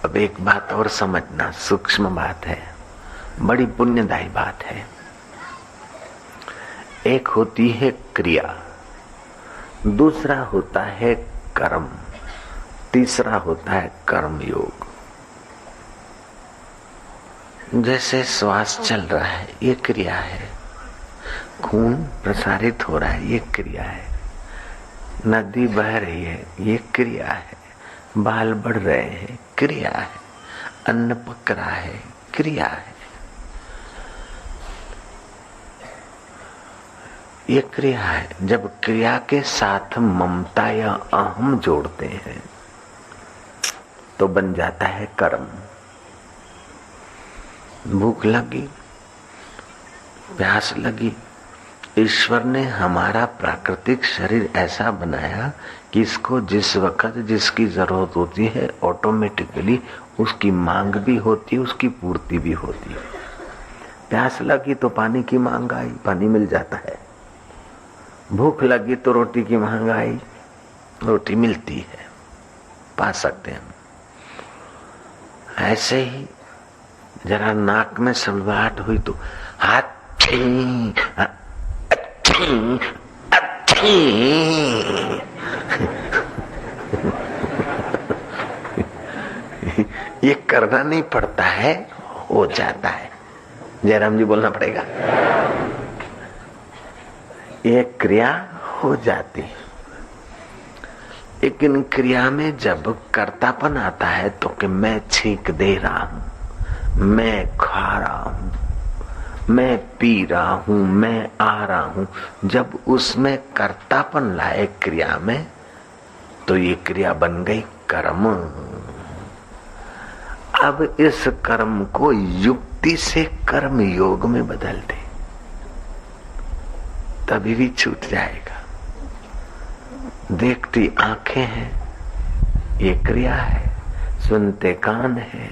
अब एक बात और समझना, सूक्ष्म बात है, बड़ी पुण्यदायी बात है। एक होती है क्रिया, दूसरा होता है कर्म, तीसरा होता है कर्म योग। जैसे श्वास चल रहा है ये क्रिया है, खून प्रसारित हो रहा है ये क्रिया है, नदी बह रही है ये क्रिया है, बाल बढ़ रहे हैं क्रिया है, अन्न पक रहा है क्रिया है। ये क्रिया है। जब क्रिया के साथ ममता या अहम जोड़ते हैं तो बन जाता है कर्म। भूख लगी, प्यास लगी, ईश्वर ने हमारा प्राकृतिक शरीर ऐसा बनाया कि इसको जिस वक्त जिसकी जरूरत होती है ऑटोमेटिकली उसकी मांग भी होती है, उसकी पूर्ति भी होती है। प्यास लगी तो पानी की मांग आई, पानी मिल जाता है। भूख लगी तो रोटी की मांग आई, रोटी मिलती है, पा सकते हैं। ऐसे ही जरा नाक में सलवाहट हुई तो हाथ ये करना नहीं पड़ता है, हो जाता है। जयराम जी बोलना पड़ेगा, ये क्रिया हो जाती है। लेकिन क्रिया में जब कर्तापन आता है तो कि मैं छींक दे रहा हूं, मैं खा रहा हूं, मैं पी रहा हूं, मैं आ रहा हूं, जब उसमें कर्तापन लाए क्रिया में तो ये क्रिया बन गई कर्म। अब इस कर्म को युक्ति से कर्म योग में बदल दे, तभी भी छूट जाएगा। देखती आंखें हैं ये क्रिया है, सुनते कान है,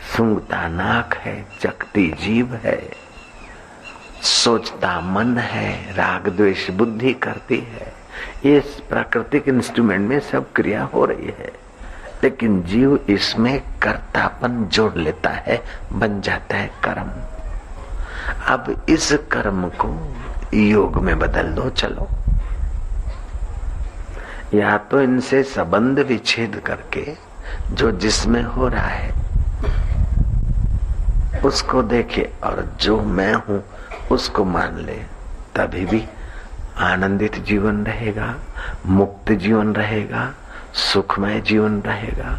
सूंघता नाक है, चखती जीभ है, सोचता मन है, राग द्वेष बुद्धि करती है। ये प्राकृतिक इंस्ट्रूमेंट में सब क्रिया हो रही है, लेकिन जीव इसमें कर्तापन जोड़ लेता है, बन जाता है कर्म। अब इस कर्म को योग में बदल दो। चलो, या तो इनसे संबंध विच्छेद करके जो जिसमें हो रहा है उसको देखे और जो मैं हूं उसको मान ले, तभी भी आनंदित जीवन रहेगा, मुक्त जीवन रहेगा, सुखमय जीवन रहेगा।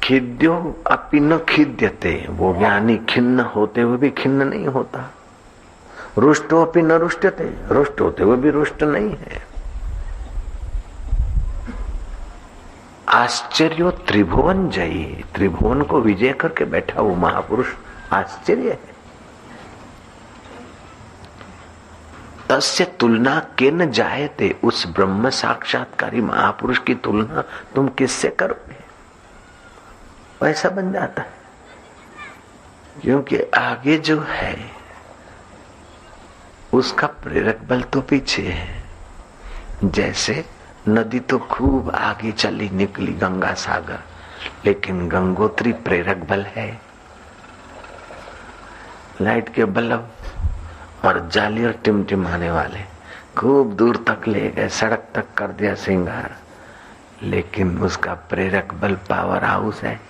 खिद्यो अपि न खिद्यते, वो ज्ञानी खिन्न होते हुए भी खिन्न नहीं होता। रुष्टो अपि न रुष्टते, रुष्ट होते हुए भी रुष्ट नहीं है। आश्चर्यो त्रिभुवन जयी, त्रिभुवन को विजय करके बैठा वो महापुरुष आश्चर्य है। तस्य तुलना केन जायते, उस ब्रह्म साक्षात्कारी महापुरुष की तुलना तुम किससे करोगे? वैसा बन जाता है, क्योंकि आगे जो है उसका प्रेरक बल तो पीछे है। जैसे नदी तो खूब आगे चली निकली गंगा सागर, लेकिन गंगोत्री प्रेरक बल है। लाइट के बल्ब और जाली और टिमटिमाने वाले खूब दूर तक ले गए, सड़क तक कर दिया श्रृंगार, लेकिन उसका प्रेरक बल पावर हाउस है।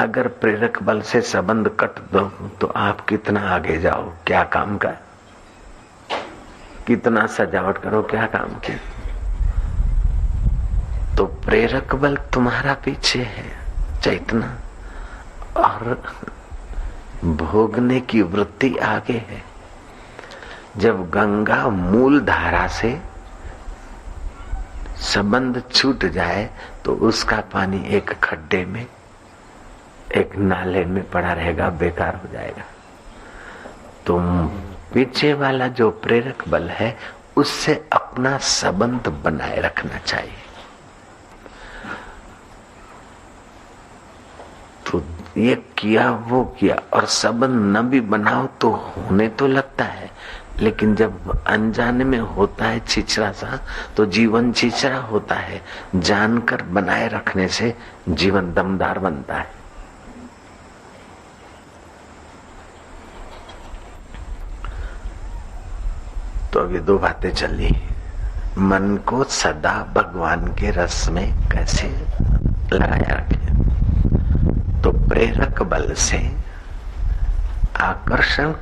अगर प्रेरक बल से संबंध कट दो तो आप कितना आगे जाओ, क्या काम का, कितना सजावट करो, क्या काम की। तो प्रेरक बल तुम्हारा पीछे है, चैतना, और भोगने की वृत्ति आगे है। जब गंगा मूल धारा से संबंध छूट जाए तो उसका पानी एक खड्डे में, एक नाले में पड़ा रहेगा, बेकार हो जाएगा। तो पीछे वाला जो प्रेरक बल है उससे अपना संबंध बनाए रखना चाहिए। तो ये किया वो किया, और संबंध न भी बनाओ तो होने तो लगता है, लेकिन जब अनजाने में होता है छिछरा सा, तो जीवन छिछरा होता है। जानकर बनाए रखने से जीवन दमदार बनता है। तो अभी दो बातें चली। मन को सदा भगवान के रस में कैसे लगाया रखे, तो प्रेरक बल से आकर्षण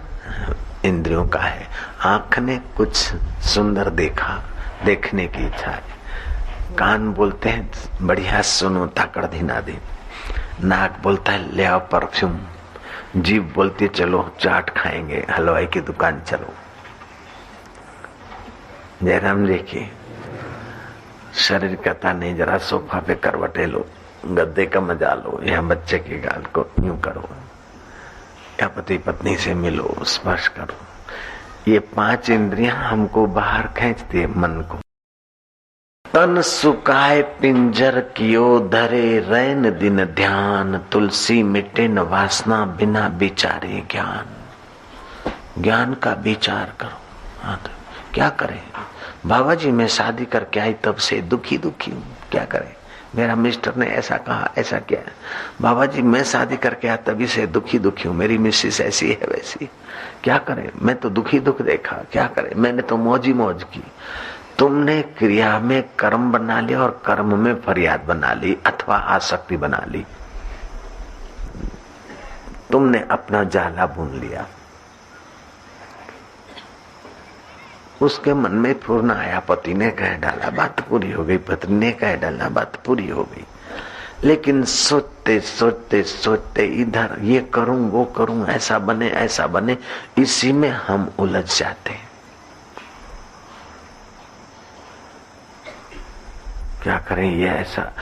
इंद्रियों का है। आंख ने कुछ सुंदर देखा, देखने की इच्छा है। कान बोलते हैं बढ़िया सुनो ताकड़ धीना दे। नाक बोलता है ले आओ परफ्यूम। जीभ बोलती है चलो चाट खाएंगे, हलवाई की दुकान चलो। जयराम जी की शरीर कहता नहीं, जरा सोफा पे करवटे लो, गद्दे का मजा लो, या बच्चे के गाल को यूं करो, या पति पत्नी से मिलो, स्पर्श करो। ये 5 इंद्रियां हमको बाहर खींचती है मन को। तन सुकाए पिंजर कियो धरे रैन दिन ध्यान, तुलसी मिटे न वासना बिना विचारे ज्ञान। ज्ञान का विचार करो। हाँ तो क्या करें बाबा जी, मैं शादी करके आई तब से दुखी दुखी हूँ, क्या करें? मेरा मिस्टर ने ऐसा कहा, ऐसा किया। बाबा जी मैं शादी करके आया तभी से दुखी दुखी हूँ, मेरी मिसेस ऐसी है वैसी, क्या करें? मैं तो दुखी दुख देखा, क्या करें? मैंने तो मौज ही मौज की। तुमने क्रिया में कर्म बना लिया और कर्म में फरियाद बना ली अथवा आसक्ति बना ली। तुमने अपना जाला बुन लिया। उसके मन में पूर्ण आया, पति ने कह डाला, बात पूरी हो गई। पत्नी ने कह डाला, बात पूरी हो गई। लेकिन सोचते सोचते सोचते इधर ये करूं वो करूं, ऐसा बने ऐसा बने, इसी में हम उलझ जाते हैं। क्या करें? ये ऐसा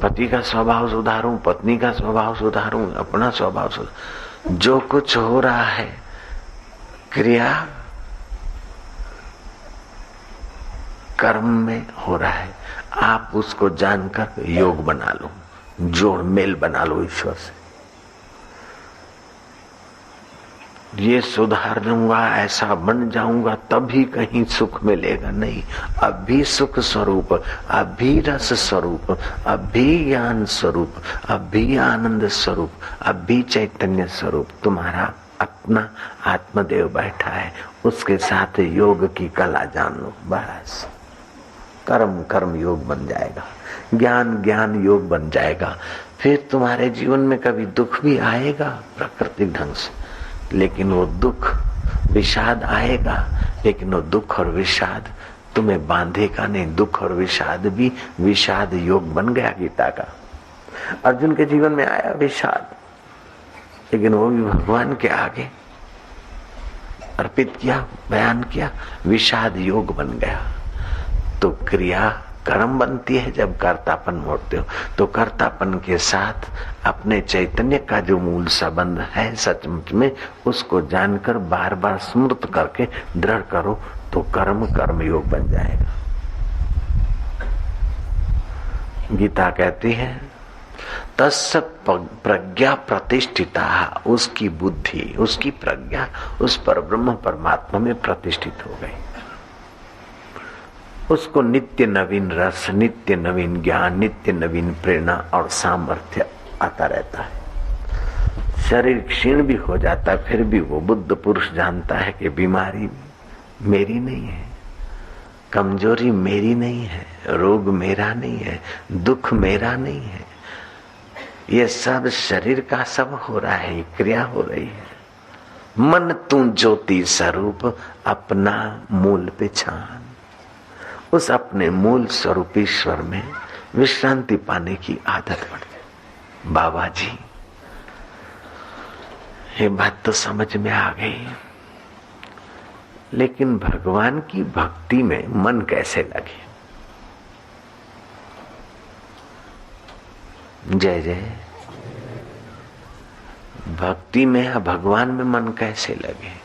पति का स्वभाव सुधारूं, पत्नी का स्वभाव सुधारूं, अपना स्वभाव सुधारूं। जो कुछ हो रहा है क्रिया कर्म में हो रहा है, आप उसको जानकर योग बना लो, जोड़ मेल बना लो ईश्वर से। ये सुधार लूंगा, ऐसा बन जाऊंगा तभी कहीं सुख मिलेगा, नहीं। अभी सुख स्वरूप, अभी रस स्वरूप, अभी ज्ञान स्वरूप, अभी आनंद स्वरूप, अभी चैतन्य स्वरूप तुम्हारा अपना आत्मदेव बैठा है। उसके साथ योग की कला जान लो, बस। कर्म कर्म योग बन जाएगा, ज्ञान ज्ञान योग बन जाएगा। फिर तुम्हारे जीवन में कभी दुख भी आएगा प्राकृतिक ढंग से, लेकिन वो दुख विषाद आएगा, लेकिन वो दुख और विषाद तुम्हें बांधेगा नहीं। दुख और विषाद भी विषाद योग बन गया गीता का। अर्जुन के जीवन में आया विषाद, लेकिन वो भी भगवान के आगे अर्पित किया, बयान किया, विषाद योग बन गया। तो क्रिया कर्म बनती है जब कर्तापन मोड़ते हो। तो कर्तापन के साथ अपने चैतन्य का जो मूल संबंध है सचमुच में, उसको जानकर बार बार स्मृत करके दृढ़ करो, तो कर्म कर्म योग बन जाएगा। गीता कहती है तस्य प्रज्ञा प्रतिष्ठिता, उसकी बुद्धि उसकी प्रज्ञा उस पर ब्रह्म परमात्मा में प्रतिष्ठित हो गई। उसको नित्य नवीन रस, नित्य नवीन ज्ञान, नित्य नवीन प्रेरणा और सामर्थ्य आता रहता है। शरीर क्षीण भी हो जाता है, फिर भी वो बुद्ध पुरुष जानता है कि बीमारी मेरी नहीं है, कमजोरी मेरी नहीं है, रोग मेरा नहीं है, दुख मेरा नहीं है। ये सब शरीर का सब हो रहा है, क्रिया हो रही है। मन तू ज्योति स्वरूप अपना मूल पहचान। उस अपने मूल स्वरूप ईश्वर में विश्रांति पाने की आदत पड़ जाए। बाबा जी ये बात तो समझ में आ गई, लेकिन भगवान की भक्ति में मन कैसे लगे? जय जय। भक्ति में या भगवान में मन कैसे लगे?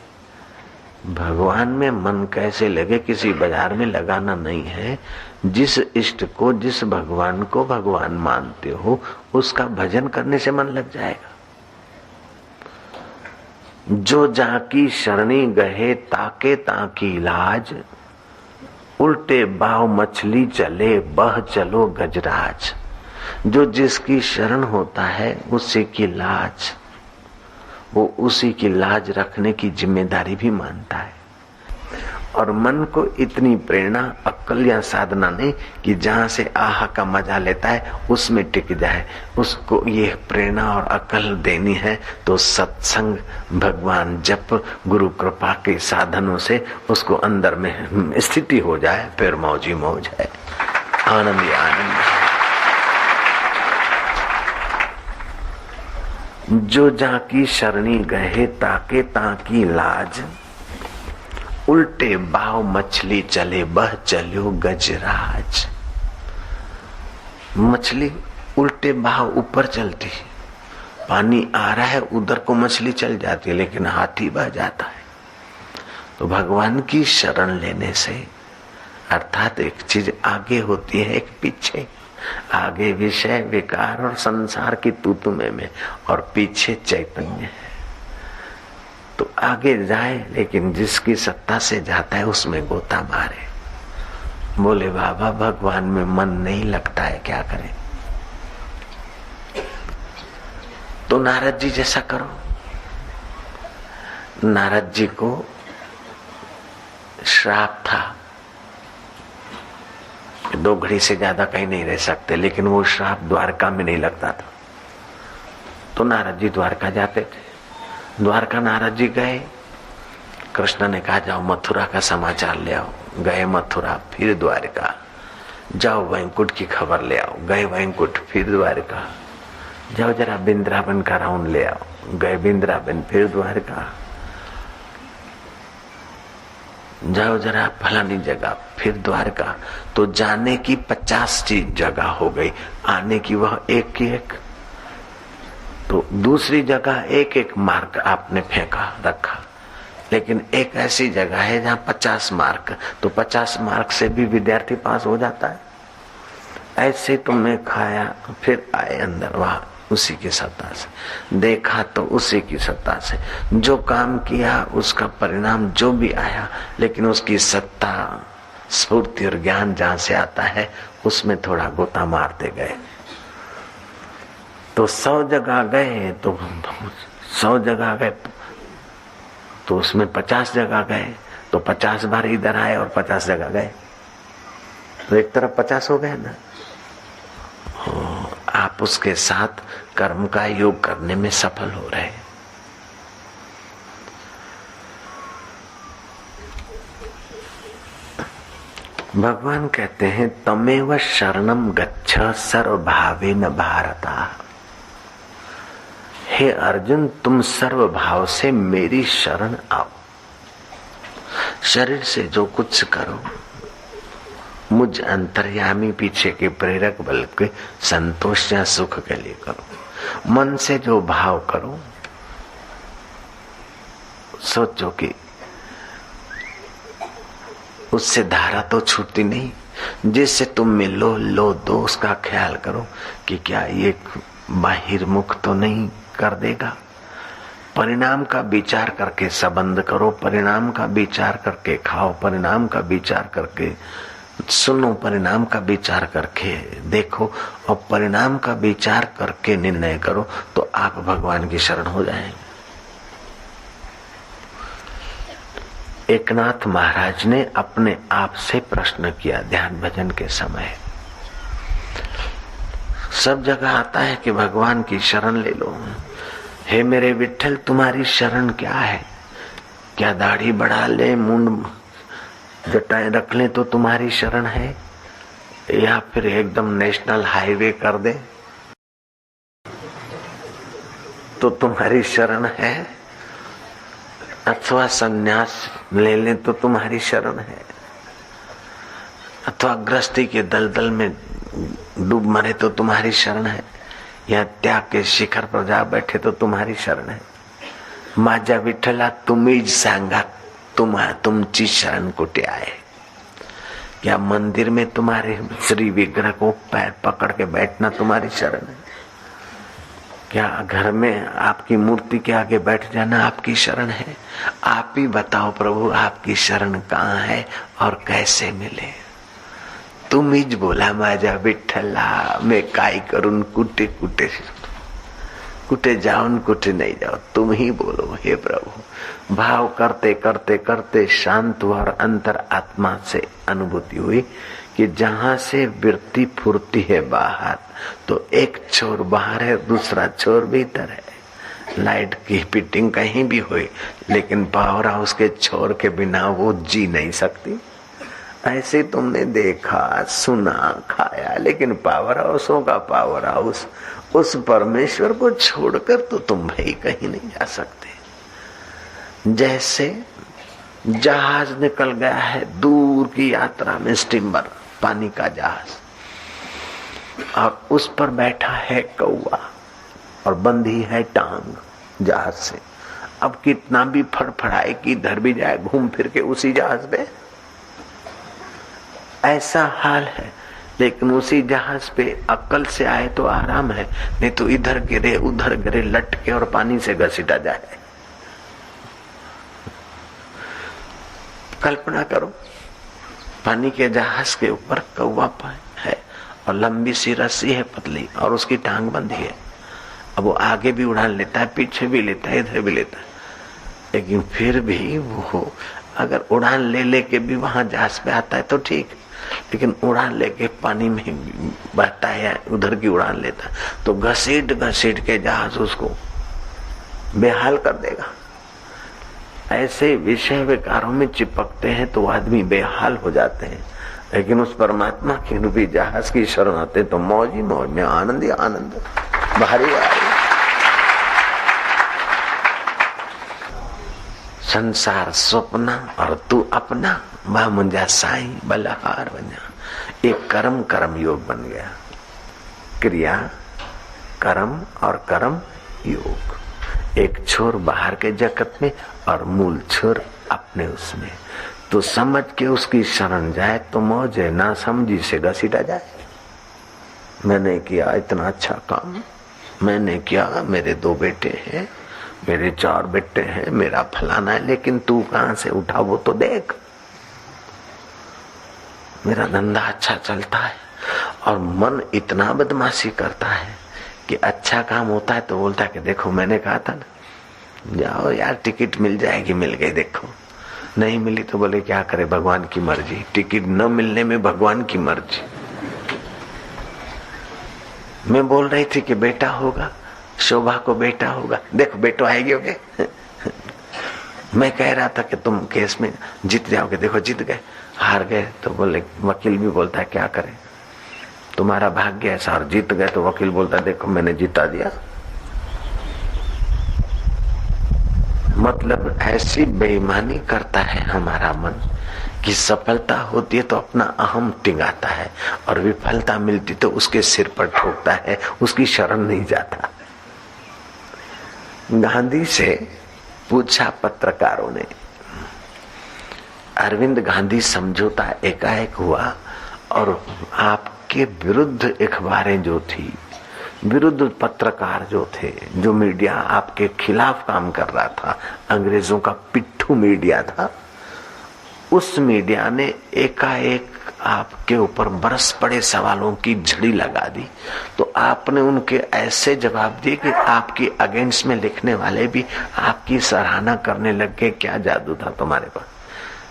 भगवान में मन कैसे लगे? किसी बाजार में लगाना नहीं है। जिस इष्ट को, जिस भगवान को भगवान मानते हो, उसका भजन करने से मन लग जाएगा। जो जाकी शरणी गहे ताके ताकी लाज, उल्टे बाव मछली चले बह चलो गजराज। जो जिसकी शरण होता है उसी की लाज, वो उसी की लाज रखने की जिम्मेदारी भी मानता है। और मन को इतनी प्रेरणा अक्ल या साधना नहीं कि जहां से आह का मजा लेता है उसमें टिक जाए, उसको ये प्रेरणा और अक्ल देनी है तो सत्संग, भगवान, जप, गुरु कृपा के साधनों से उसको अंदर में स्थिति हो जाए, फिर मौज ही मौज है, आनंद ही आनंद है। जो जाकी शरणी गहे ताके ताकी लाज, उल्टे बाव मछली चले बह चलो गजराज। मछली उल्टे बाव ऊपर चलती है, पानी आ रहा है उधर को मछली चल जाती है, लेकिन हाथी बह जाता है। तो भगवान की शरण लेने से अर्थात एक चीज आगे होती है, एक पीछे। आगे विषय विकार और संसार की तूतुमे में, और पीछे चैतन्य है। तो आगे जाए, लेकिन जिसकी सत्ता से जाता है उसमें गोता मारे। बोले बाबा भगवान में मन नहीं लगता है, क्या करें? तो नारद जी जैसा करो। नारद जी को श्राप था, 2 घड़ी से ज्यादा कहीं नहीं रह सकते, लेकिन वो श्राप द्वारका में नहीं लगता था। तो नारद जी द्वारका जाते थे। द्वारका नारद जी गए, कृष्ण ने कहा जाओ मथुरा का समाचार ले आओ। गए मथुरा, फिर द्वारका। जाओ वैंकुट की खबर ले आओ। गए वैंकुट, फिर द्वारका। जाओ जरा बिंद्रावन का राउंड ले आओ। गए बिंद्रावन, फिर द्वारका। जाओ जरा फलानी जगह, फिर द्वारका। तो जाने की 50 चीज जगह हो गई, आने की वह एक की एक। तो दूसरी जगह एक एक मार्क आपने फेंका रखा, लेकिन एक ऐसी जगह है जहाँ 50 मार्क, तो 50 मार्क से भी विद्यार्थी पास हो जाता है। ऐसे तुमने खाया, फिर आए अंदर, वहां उसी की सत्ता से देखा, तो उसी की सत्ता से जो काम किया उसका परिणाम जो भी आया, लेकिन उसकी सत्ता, स्फूर्ति और ज्ञान जहां से आता है उसमें थोड़ा गोता मारते गए। तो 100 जगह गए, तो 100 जगह गए, तो उसमें 50 जगह गए, तो 50 बार इधर आए और 50 जगह गए, तो एक तरफ 50 हो गए ना। आप उसके साथ कर्म का योग करने में सफल हो रहे। भगवान कहते हैं तमेव शरणम गच्छ सर्वभावेन भारता। हे अर्जुन, तुम सर्व भाव से मेरी शरण आओ। शरीर से जो कुछ करो मुझ अंतर्यामी पीछे के प्रेरक बल के संतोष या सुख के लिए करो। मन से जो भाव करो, सोचो कि उससे धारा तो छूटती नहीं। जिससे तुम मिलो लो दो, उसका ख्याल करो कि क्या ये बाहिर्मुख तो नहीं कर देगा। परिणाम का विचार करके संबंध करो, परिणाम का विचार करके खाओ, परिणाम का विचार करके सुनो, परिणाम का विचार करके देखो, और परिणाम का विचार करके निर्णय करो, तो आप भगवान की शरण हो जाएंगे। एकनाथ महाराज ने अपने आप से प्रश्न किया ध्यान भजन के समय। सब जगह आता है कि भगवान की शरण ले लो। हे मेरे विठ्ठल, तुम्हारी शरण क्या है? क्या दाढ़ी बढ़ा ले, मुंड जटाएं रख ले तो तुम्हारी शरण है, या फिर एकदम नेशनल हाईवे कर दे तो तुम्हारी शरण है, अथवा संन्यास ले ले तो तुम्हारी शरण है, अथवा गृहस्थी के दलदल में डूब मरे तो तुम्हारी शरण है, या त्याग के शिखर पर जा बैठे तो तुम्हारी शरण है। माझ्या विठ्ठला तुम्हीच सांगा तुमची शरण कुठे आहे? क्या मंदिर में तुम्हारे श्री विग्रह को पैर पकड़ के बैठना तुम्हारी शरण है? क्या घर में आपकी मूर्ति के आगे बैठ जाना आपकी शरण है? आप ही बताओ प्रभु, आपकी शरण कहाँ है और कैसे मिले? तुम ही बोला माझा विठ्ठला, मैं काय करून कुटे कुटे कुटे जाऊन कुटे नहीं जाओ, तुम ही बोलो हे प्रभु। भाव करते करते करते शांत हुआ और अंतर आत्मा से अनुभूति हुई कि जहां से वृत्ति फुरती है बाहर, तो एक छोर बाहर है, दूसरा छोर भीतर है। लाइट की फिटिंग कहीं भी हुई, लेकिन पावर हाउस के छोर के बिना वो जी नहीं सकती। ऐसे तुमने देखा, सुना, खाया, लेकिन पावर हाउसों का पावर हाउस, उस परमेश्वर को छोड़कर तो तुम भाई कहीं नहीं जा सकते। जैसे जहाज निकल गया है दूर की यात्रा में, स्टीमर, पानी का जहाज, और उस पर बैठा है कौवा और बंधी है टांग जहाज से। अब कितना भी फड़फड़ाए कि इधर भी जाए घूम फिर के उसी जहाज पे, ऐसा हाल है। लेकिन उसी जहाज पे अक्ल से आए तो आराम है, नहीं तो इधर गिरे उधर गिरे, लटके और पानी से घसीटा जाए। कल्पना करो, पानी के जहाज के ऊपर कौवा है और लंबी सी रस्सी है पतली, और उसकी टांग बंधी है। अब वो आगे भी उड़ान लेता है, पीछे भी लेता है, इधर भी लेता है, लेकिन फिर भी वो अगर उड़ान ले के भी वहां जहाज पे आता है तो ठीक, लेकिन उड़ान लेके पानी में बहता है, उधर की उड़ान लेता है, तो घसीट घसीट के जहाज उसको बेहाल कर देगा। ऐसे विषय विकारों में चिपकते हैं तो आदमी बेहाल हो जाते हैं, लेकिन उस परमात्मा के रूपी जहाज की शरण आते तो मौज ही मौज में, आनंद ही आनंद, भारी भारी। संसार स्वप्न और तू अपना, वह मुंजा साईं बलहार बना। एक कर्म कर्म योग बन गया, क्रिया कर्म और कर्म योग। एक छोर बाहर के जगत में और मूल छोर अपने उसमें। तो समझ के उसकी शरण जाए तो मौज है, ना समझी से घसीटा जाए। मैंने किया इतना अच्छा काम, मैंने किया, मेरे 2 बेटे हैं, मेरे 4 बेटे हैं, मेरा फलाना है, लेकिन तू कहां से उठा वो तो देख। मेरा धंधा अच्छा चलता है, और मन इतना बदमाशी करता है कि अच्छा काम होता है तो बोलता है कि देखो मैंने कहा था ना, जाओ यार टिकट मिल जाएगी, मिल गई, देखो नहीं मिली तो बोले क्या करे, भगवान की मर्जी। टिकट न मिलने में भगवान की मर्जी। मैं बोल रही थी कि बेटा होगा, शोभा को बेटा होगा, देखो बेटो आएगी होगे। मैं कह रहा था कि तुम केस में जीत जाओगे, देखो जीत गए। हार गए तो बोले, वकील भी बोलता है क्या करे, तुम्हारा भाग्य ऐसा। और जीत गए तो वकील बोलता है देखो मैंने जिता दिया। मतलब ऐसी बेईमानी करता है हमारा मन कि सफलता होती है तो अपना अहम टिंगाता है, और विफलता मिलती तो उसके सिर पर ठोकता है, उसकी शरण नहीं जाता। गांधी से पूछा पत्रकारों ने, अरविंद गांधी समझौता एकाएक हुआ और आपके विरुद्ध अखबारें जो थी, विरुद्ध पत्रकार जो थे, जो मीडिया आपके खिलाफ काम कर रहा था, अंग्रेजों का पिट्ठू मीडिया था, उस मीडिया ने एकाएक आपके ऊपर बरस पड़े सवालों की झड़ी लगा दी। तो आपने उनके ऐसे जवाब दिए कि आपकी अगेंस्ट में लिखने वाले भी आपकी सराहना करने लग गए, क्या जादू था तुम्हारे पास।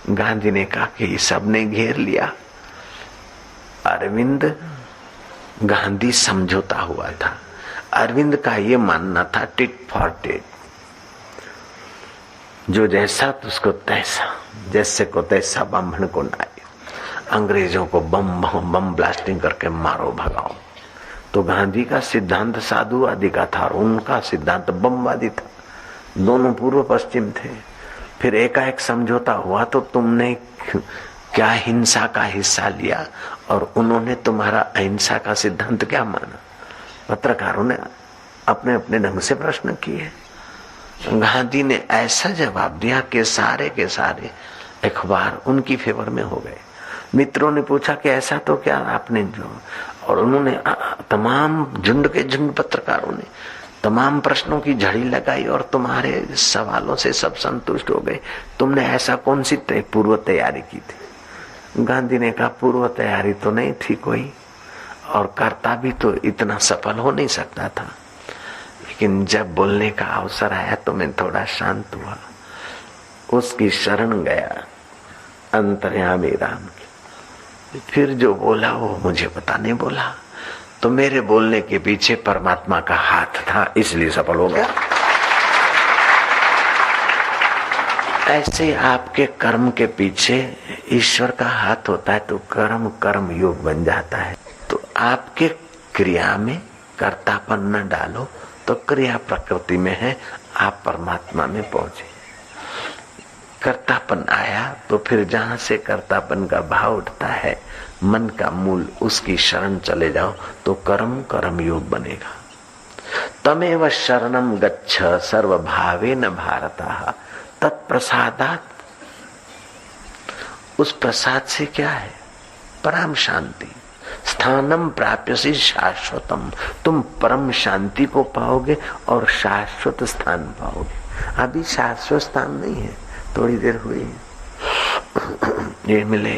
गांधी ने कहा कि ये सबने घेर लिया। अरविंद गांधी समझौता हुआ था। अरविंद का ये मानना था टिट फॉर टेट, जो जैसा तो उसको तैसा, जैसे को तैसा ब्राह्मण को नाई। अंग्रेजों को बम ब्लास्टिंग करके मारो भगाओ। तो गांधी का सिद्धांत साधुवादी का था और उनका सिद्धांत बमवादी था। दोनों पूर्व पश्चिम थे। फिर एकाएक समझौता हुआ तो तुमने क्या हिंसा का हिस्सा लिया और उन्होंने तुम्हारा अहिंसा का सिद्धांत क्या माना। पत्रकारों ने अपने अपने ढंग से प्रश्न किए। गांधी ने ऐसा जवाब दिया कि सारे के सारे अखबार उनकी फेवर में हो गए। मित्रों ने पूछा कि ऐसा तो क्या आपने जो, और उन्होंने तमाम झुंड के झुंड पत्रकारों ने तमाम प्रश्नों की झड़ी लगाई और तुम्हारे सवालों से सब संतुष्ट हो गए। तुमने ऐसा कौन सी पूर्व तैयारी की थी? गांधी ने कहा पूर्व तैयारी तो नहीं थी कोई, और करता भी तो इतना सफल हो नहीं सकता था, लेकिन जब बोलने का अवसर आया तो मैं थोड़ा शांत हुआ, उसकी शरण गया, अंतर्यामी राम की। फिर जो बोला वो मुझे पता नहीं बोला, तो मेरे बोलने के पीछे परमात्मा का हाथ था, इसलिए सफल हो गया। ऐसे आपके कर्म के पीछे ईश्वर का हाथ होता है तो कर्म कर्म योग बन जाता है। तो आपके क्रिया में कर्तापन न डालो तो क्रिया प्रकृति में है, आप परमात्मा में पहुंचे। कर्तापन आया तो फिर जहां से कर्तापन का भाव उठता है, मन का मूल, उसकी शरण चले जाओ तो कर्म कर्म योग बनेगा। तमेव शरणम गच्छ सर्वभावेन भारतः तत्प्रसादात्। उस प्रसाद से क्या है? परम शांति। स्थानम प्राप्यसि शाश्वतम, तुम परम शांति को पाओगे और शाश्वत स्थान पाओगे। अभी शाश्वत स्थान नहीं है, थोड़ी देर हुई ये मिले,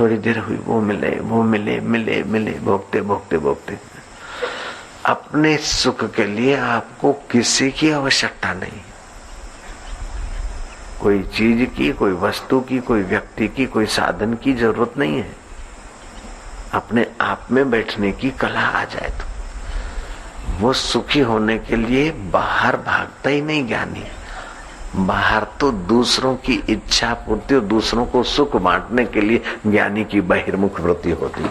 थोड़ी देर हुई वो मिले, वो मिले, मिले मिले, भोगते भोगते भोगते। अपने सुख के लिए आपको किसी की आवश्यकता नहीं, कोई चीज की, कोई वस्तु की, कोई व्यक्ति की, कोई साधन की जरूरत नहीं है। अपने आप में बैठने की कला आ जाए तो वो सुखी होने के लिए बाहर भागता ही नहीं ज्ञानी। बाहर तो दूसरों की इच्छा पूर्ति और दूसरों को सुख बांटने के लिए ज्ञानी की बहिर्मुख वृत्ति होती।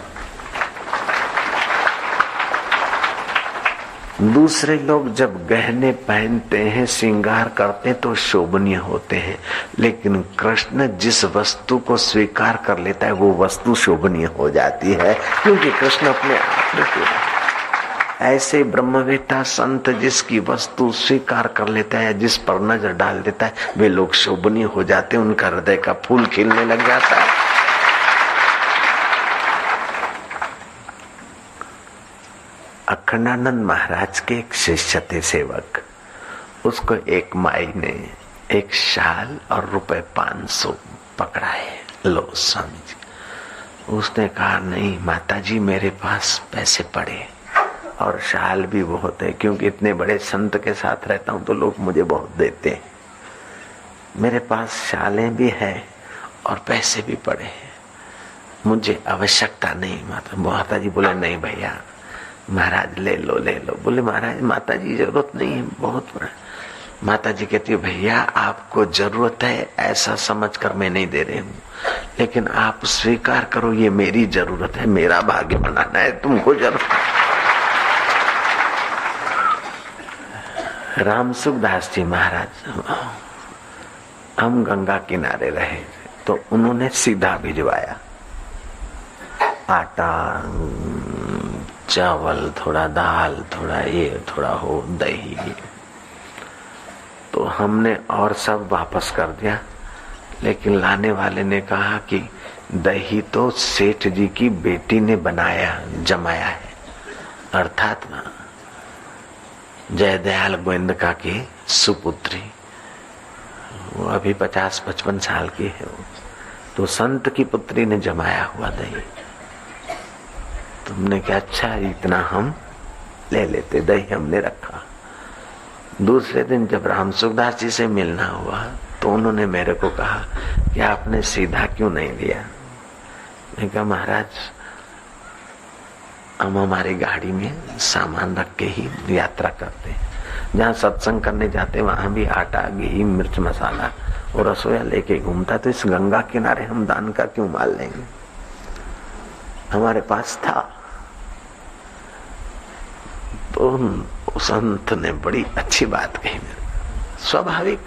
दूसरे लोग जब गहने पहनते हैं, श्रृंगार करते हैं तो शोभनीय होते हैं, लेकिन कृष्ण जिस वस्तु को स्वीकार कर लेता है वो वस्तु शोभनीय हो जाती है, क्योंकि कृष्ण अपने आप में पूरा। ऐसे ब्रह्मवेत्ता संत जिसकी वस्तु स्वीकार कर लेता है, जिस पर नजर डाल देता है, वे लोग शोभनीय हो जाते हैं, उनका हृदय का फूल खिलने लग जाता है। अखंडानंद महाराज के एक शिष्य थे, सेवक। उसको एक माई ने एक शाल और रुपए 500 पकड़ाए, लो स्वामी जी। उसने कहा नहीं माताजी, मेरे पास पैसे पड़े और शाल भी बहुत है, क्योंकि इतने बड़े संत के साथ रहता हूं तो लोग मुझे बहुत देते हैं। मेरे पास शालें भी है और पैसे भी पड़े हैं, मुझे आवश्यकता नहीं। माताजी बोले नहीं भैया, महाराज ले लो ले लो। बोले महाराज माताजी जरूरत नहीं है, बहुत बड़ा। माताजी कहती है भैया आपको जरूरत है ऐसा समझकर मैं नहीं दे रही हूँ, लेकिन आप स्वीकार करो ये मेरी जरूरत है, मेरा भाग्य बनाना है, तुमको जरूरत। राम सुखदास जी महाराज, हम गंगा किनारे रहे तो उन्होंने सीधा भिजवाया आटा, चावल, थोड़ा दाल, थोड़ा ये, थोड़ा हो, दही। तो हमने और सब वापस कर दिया, लेकिन लाने वाले ने कहा कि दही तो सेठ जी की बेटी ने बनाया, जमाया है, अर्थात जयदयाल गोविंदका की सुपुत्री, वो अभी 50-55 साल की है वो, तो संत की पुत्री ने जमाया हुआ दही। तुमने क्या अच्छा इतना हम ले लेते, दही हमने रखा। दूसरे दिन जब राम सुखदास जी से मिलना हुआ तो उन्होंने मेरे को कहा कि आपने सीधा क्यों नहीं लिया। मैं कहा महाराज हम हमारी गाड़ी में सामान रख के ही यात्रा करते हैं, जहाँ सत्संग करने जाते वहां भी आटा, घी, मिर्च, मसाला और रसोईया लेके घूमता, तो इस गंगा किनारे हम दान का क्यों माल लेंगे, हमारे पास था। तो संत ने बड़ी अच्छी बात कही, स्वाभाविक।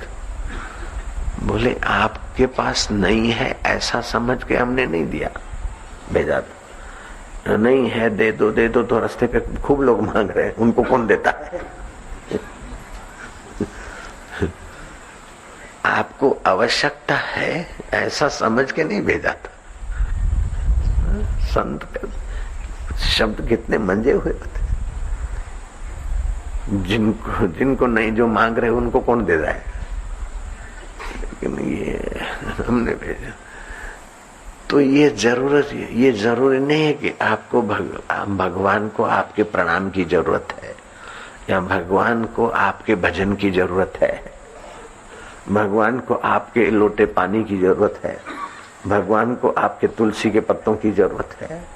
बोले आपके पास नहीं है ऐसा समझ के हमने नहीं दिया, भेजा नहीं है, दे दो दे दो। तो रास्ते पे खूब लोग मांग रहे हैं, उनको कौन देता है? आपको आवश्यकता है ऐसा समझ के नहीं भेजा था। संत शब्द कितने मंजे हुए थे। जिनको नहीं जो मांग रहे उनको कौन दे जाए, लेकिन ये हमने भेजा। तो ये जरूरत है, ये जरूरी नहीं है कि आपको भगवान को आपके प्रणाम की जरूरत है या भगवान को आपके भजन की जरूरत है, भगवान को आपके लोटे पानी की जरूरत है, भगवान को आपके तुलसी के पत्तों की जरूरत है।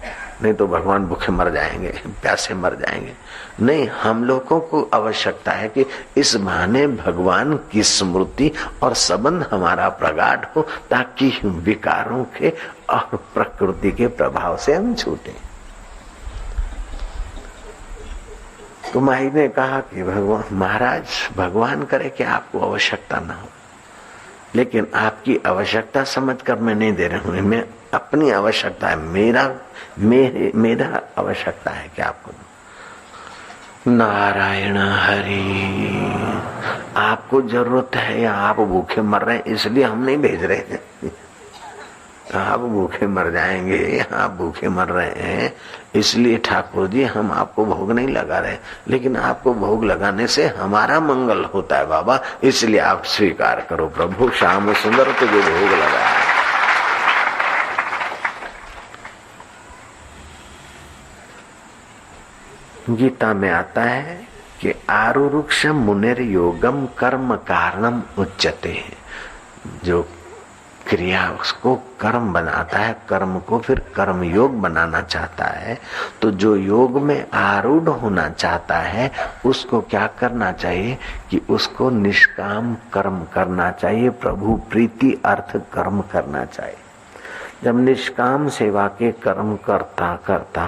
नहीं तो भगवान भूखे मर जाएंगे, प्यासे मर जाएंगे। नहीं, हम लोगों को आवश्यकता है कि इस बहाने भगवान की स्मृति और संबंध हमारा प्रगाढ़ हो, ताकि विकारों के और प्रकृति के प्रभाव से हम छूटे। तो माई ने कहा कि भगवान महाराज, भगवान करे कि आपको आवश्यकता ना हो, लेकिन आपकी आवश्यकता समझकर मैं नहीं दे रहा हूं। मैं अपनी आवश्यकता है, मेरा आवश्यकता है कि आपको। नारायण हरि, आपको जरूरत है या आप भूखे मर रहे हैं इसलिए हम नहीं भेज रहे हैं। आप भूखे मर जाएंगे, आप भूखे मर रहे हैं इसलिए ठाकुर जी हम आपको भोग नहीं लगा रहे, लेकिन आपको भोग लगाने से हमारा मंगल होता है बाबा, इसलिए आप स्वीकार करो। प्रभु श्याम सुंदर को जो भोग लगाया। गीता में आता है कि आरुरुक्ष मुनिर योगम कर्म कारणम उच्यते, जो क्रिया उसको कर्म बनाता है, कर्म को फिर कर्म योग बनाना चाहता है, तो जो योग में आरूढ़ होना चाहता है उसको क्या करना चाहिए कि उसको निष्काम कर्म करना चाहिए, प्रभु प्रीति अर्थ कर्म करना चाहिए। जब निष्काम सेवा के कर्म करता करता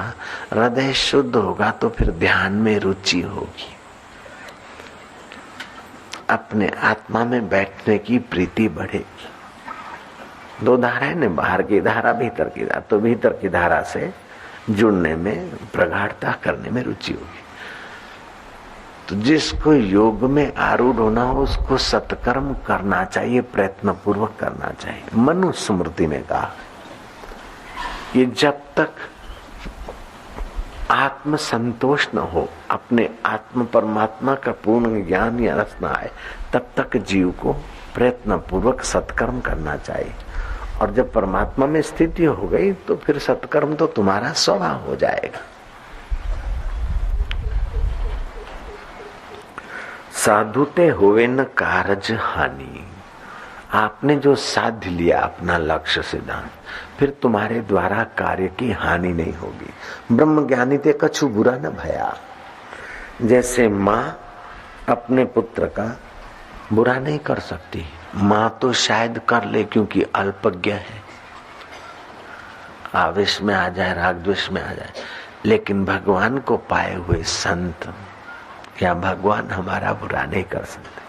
हृदय शुद्ध होगा तो फिर ध्यान में रुचि होगी, अपने आत्मा में बैठने की प्रीति बढ़ेगी। दो धाराएं ने, बाहर की धारा भीतर की धारा, तो भीतर की धारा से जुड़ने में, प्रगाढ़ता करने में रुचि होगी। तो जिसको योग में आरूढ़ होना हो उसको सत्कर्म करना चाहिए, प्रयत्न पूर्वक करना चाहिए। मनुस्मृति ने कहा कि जब तक आत्म संतोष न हो, अपने आत्म परमात्मा का पूर्ण ज्ञान या रस न आए, तब तक जीव को प्रयत्न पूर्वक सत्कर्म करना चाहिए। और जब परमात्मा में स्थिति हो गई तो फिर सत्कर्म तो तुम्हारा स्वभाव हो जाएगा। साधुते होवे न कारज हानि, आपने जो साध लिया अपना लक्ष्य सिद्धांत, फिर तुम्हारे द्वारा कार्य की हानि नहीं होगी। ब्रह्म ज्ञानी ते कछु बुरा न भया, जैसे माँ अपने पुत्र का बुरा नहीं कर सकती, माँ तो शायद कर ले क्योंकि अल्पज्ञ है, आवेश में आ जाए, राग द्वेष में आ जाए, लेकिन भगवान को पाए हुए संत या भगवान हमारा बुरा नहीं कर सकते।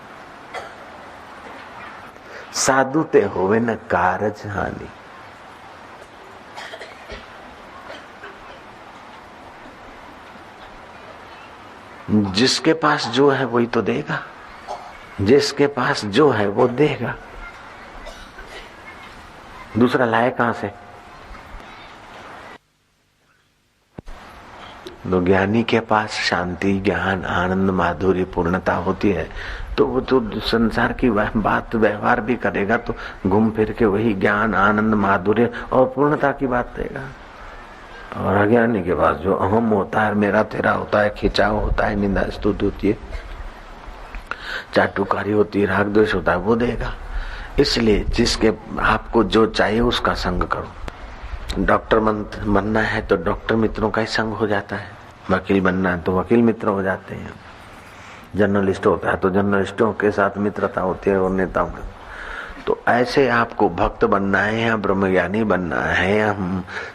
साधु ते होवे न कारज हानि, जिसके पास जो है वही तो देगा, जिसके पास जो है वो देगा, दूसरा लाए कहां से। तो ज्ञानी के पास शांति, ज्ञान, आनंद, माधुर्य, पूर्णता होती है, तो वो तो संसार की बात व्यवहार भी करेगा तो घूम फिर के वही ज्ञान, आनंद, माधुर्य और पूर्णता की बात देगा। और अज्ञानी के पास जो अहम होता है, मेरा तेरा होता है, खिंचाव होता है, निंदा स्तुति होती है, चाटुकारी होती है, राग द्वेष होता है, वो देगा। इसलिए जिसके आपको जो चाहिए उसका संग करो। डॉक्टर बनना है तो डॉक्टर मित्रों का ही संग हो जाता है, वकील बनना है तो वकील मित्र हो जाते हैं, जर्नलिस्ट होता है तो जर्नलिस्टों के साथ मित्रता होती है और नेताओं के। तो ऐसे आपको भक्त बनना है या ब्रह्मज्ञानी बनना है या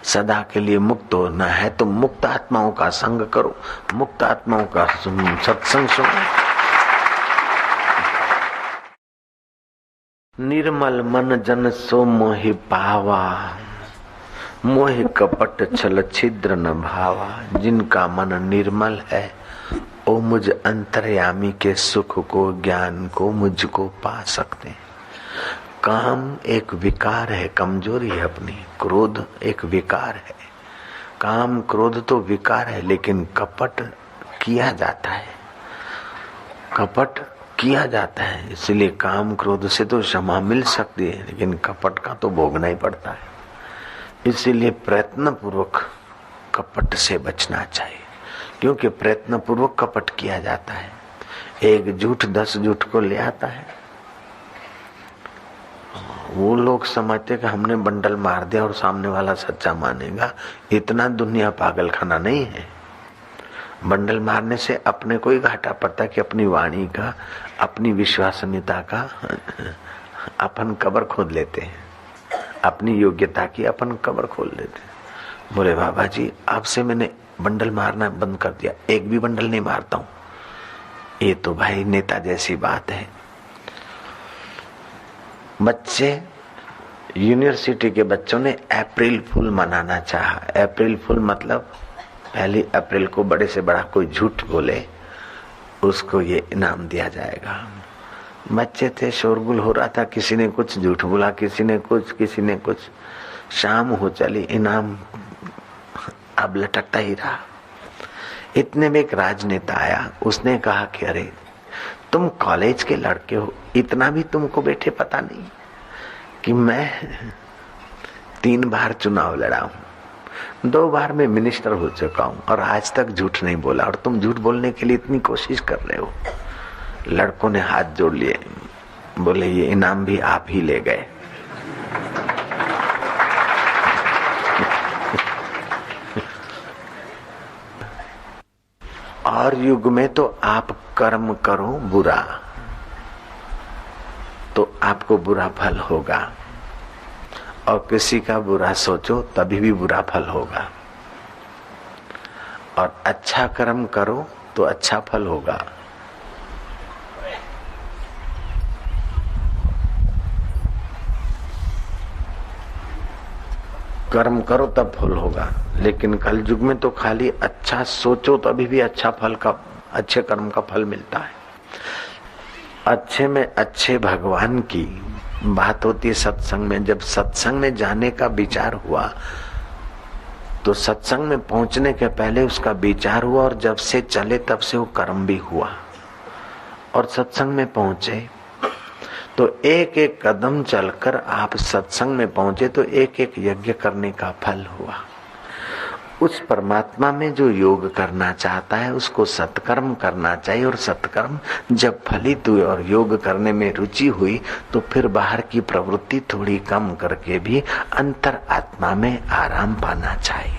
सदा के लिए मुक्त होना है तो मुक्त आत्माओं का संग करो, मुक्त आत्माओं का सत्संग सुनो। निर्मल मन जन सो मोहि पावा, मोहि कपट छल छिद्र न भावा। जिनका मन निर्मल है वो मुझ अंतर्यामी के सुख को, ज्ञान को, मुझको पा सकते हैं। काम एक विकार है, कमजोरी है अपनी, क्रोध एक विकार है। काम क्रोध तो विकार है, लेकिन कपट किया जाता है कपट किया जाता है, इसलिए काम क्रोध से तो क्षमा मिल सकती है, लेकिन कपट का तो भोगना ही पड़ता है। इसीलिए प्रयत्न पूर्वक कपट से बचना चाहिए, क्योंकि प्रयत्न पूर्वक कपट किया जाता है। एक झूठ 10 झूठ को ले आता है। वो लोग समझते कि हमने बंडल मार दिया और सामने वाला सच्चा मानेगा। इतना दुनिया पागल खाना नहीं है। बंडल मारने से अपने को ही घाटा पड़ता कि अपनी वाणी का, अपनी विश्वसनीयता का अपन कब्र खोद लेते हैं, अपनी योग्यता की अपन कब्र खोल लेते हैं। बोले बाबा जी आपसे मैंने बंडल मारना बंद कर दिया, एक भी बंडल नहीं मारता हूं। ये तो भाई नेता जैसी बात है। बच्चे, यूनिवर्सिटी के बच्चों ने अप्रैल फूल मनाना चाहा। अप्रैल फूल मतलब 1 अप्रैल को बड़े से बड़ा कोई झूठ बोले उसको ये इनाम दिया जाएगा। बच्चे थे, शोरगुल हो रहा था, किसी ने कुछ झूठ बोला, किसी ने कुछ। शाम हो चली, इनाम अब लटकता ही रहा। इतने में एक राजनेता आया। उसने कहा कि अरे तुम कॉलेज के लड़के हो, इतना भी तुमको बेटे पता नहीं कि मैं 3 बार चुनाव लड़ा हूं, 2 बार मैं मिनिस्टर हो चुका हूं और आज तक झूठ नहीं बोला, और तुम झूठ बोलने के लिए इतनी कोशिश कर रहे हो। लड़कों ने हाथ जोड़ लिए, बोले ये इनाम भी आप ही ले गए। और युग में तो आप कर्म करो बुरा तो आपको बुरा फल होगा, और किसी का बुरा सोचो तभी भी बुरा फल होगा, और अच्छा कर्म करो तो अच्छा फल होगा। कर्म करो तब फल होगा, लेकिन कल युग में तो खाली अच्छा सोचो तभी भी अच्छा फल का, अच्छे कर्म का फल मिलता है। अच्छे में अच्छे भगवान की बात होती है सत्संग में। जब सत्संग में जाने का विचार हुआ तो सत्संग में पहुंचने के पहले उसका विचार हुआ, और जब से चले तब से वो कर्म भी हुआ। और सत्संग में पहुंचे तो एक एक कदम चलकर आप सत्संग में पहुंचे तो एक एक यज्ञ करने का फल हुआ। उस परमात्मा में जो योग करना चाहता है उसको सत्कर्म करना चाहिए, और सत्कर्म जब फलित हुए और योग करने में रुचि हुई तो फिर बाहर की प्रवृत्ति थोड़ी कम करके भी अंतर आत्मा में आराम पाना चाहिए।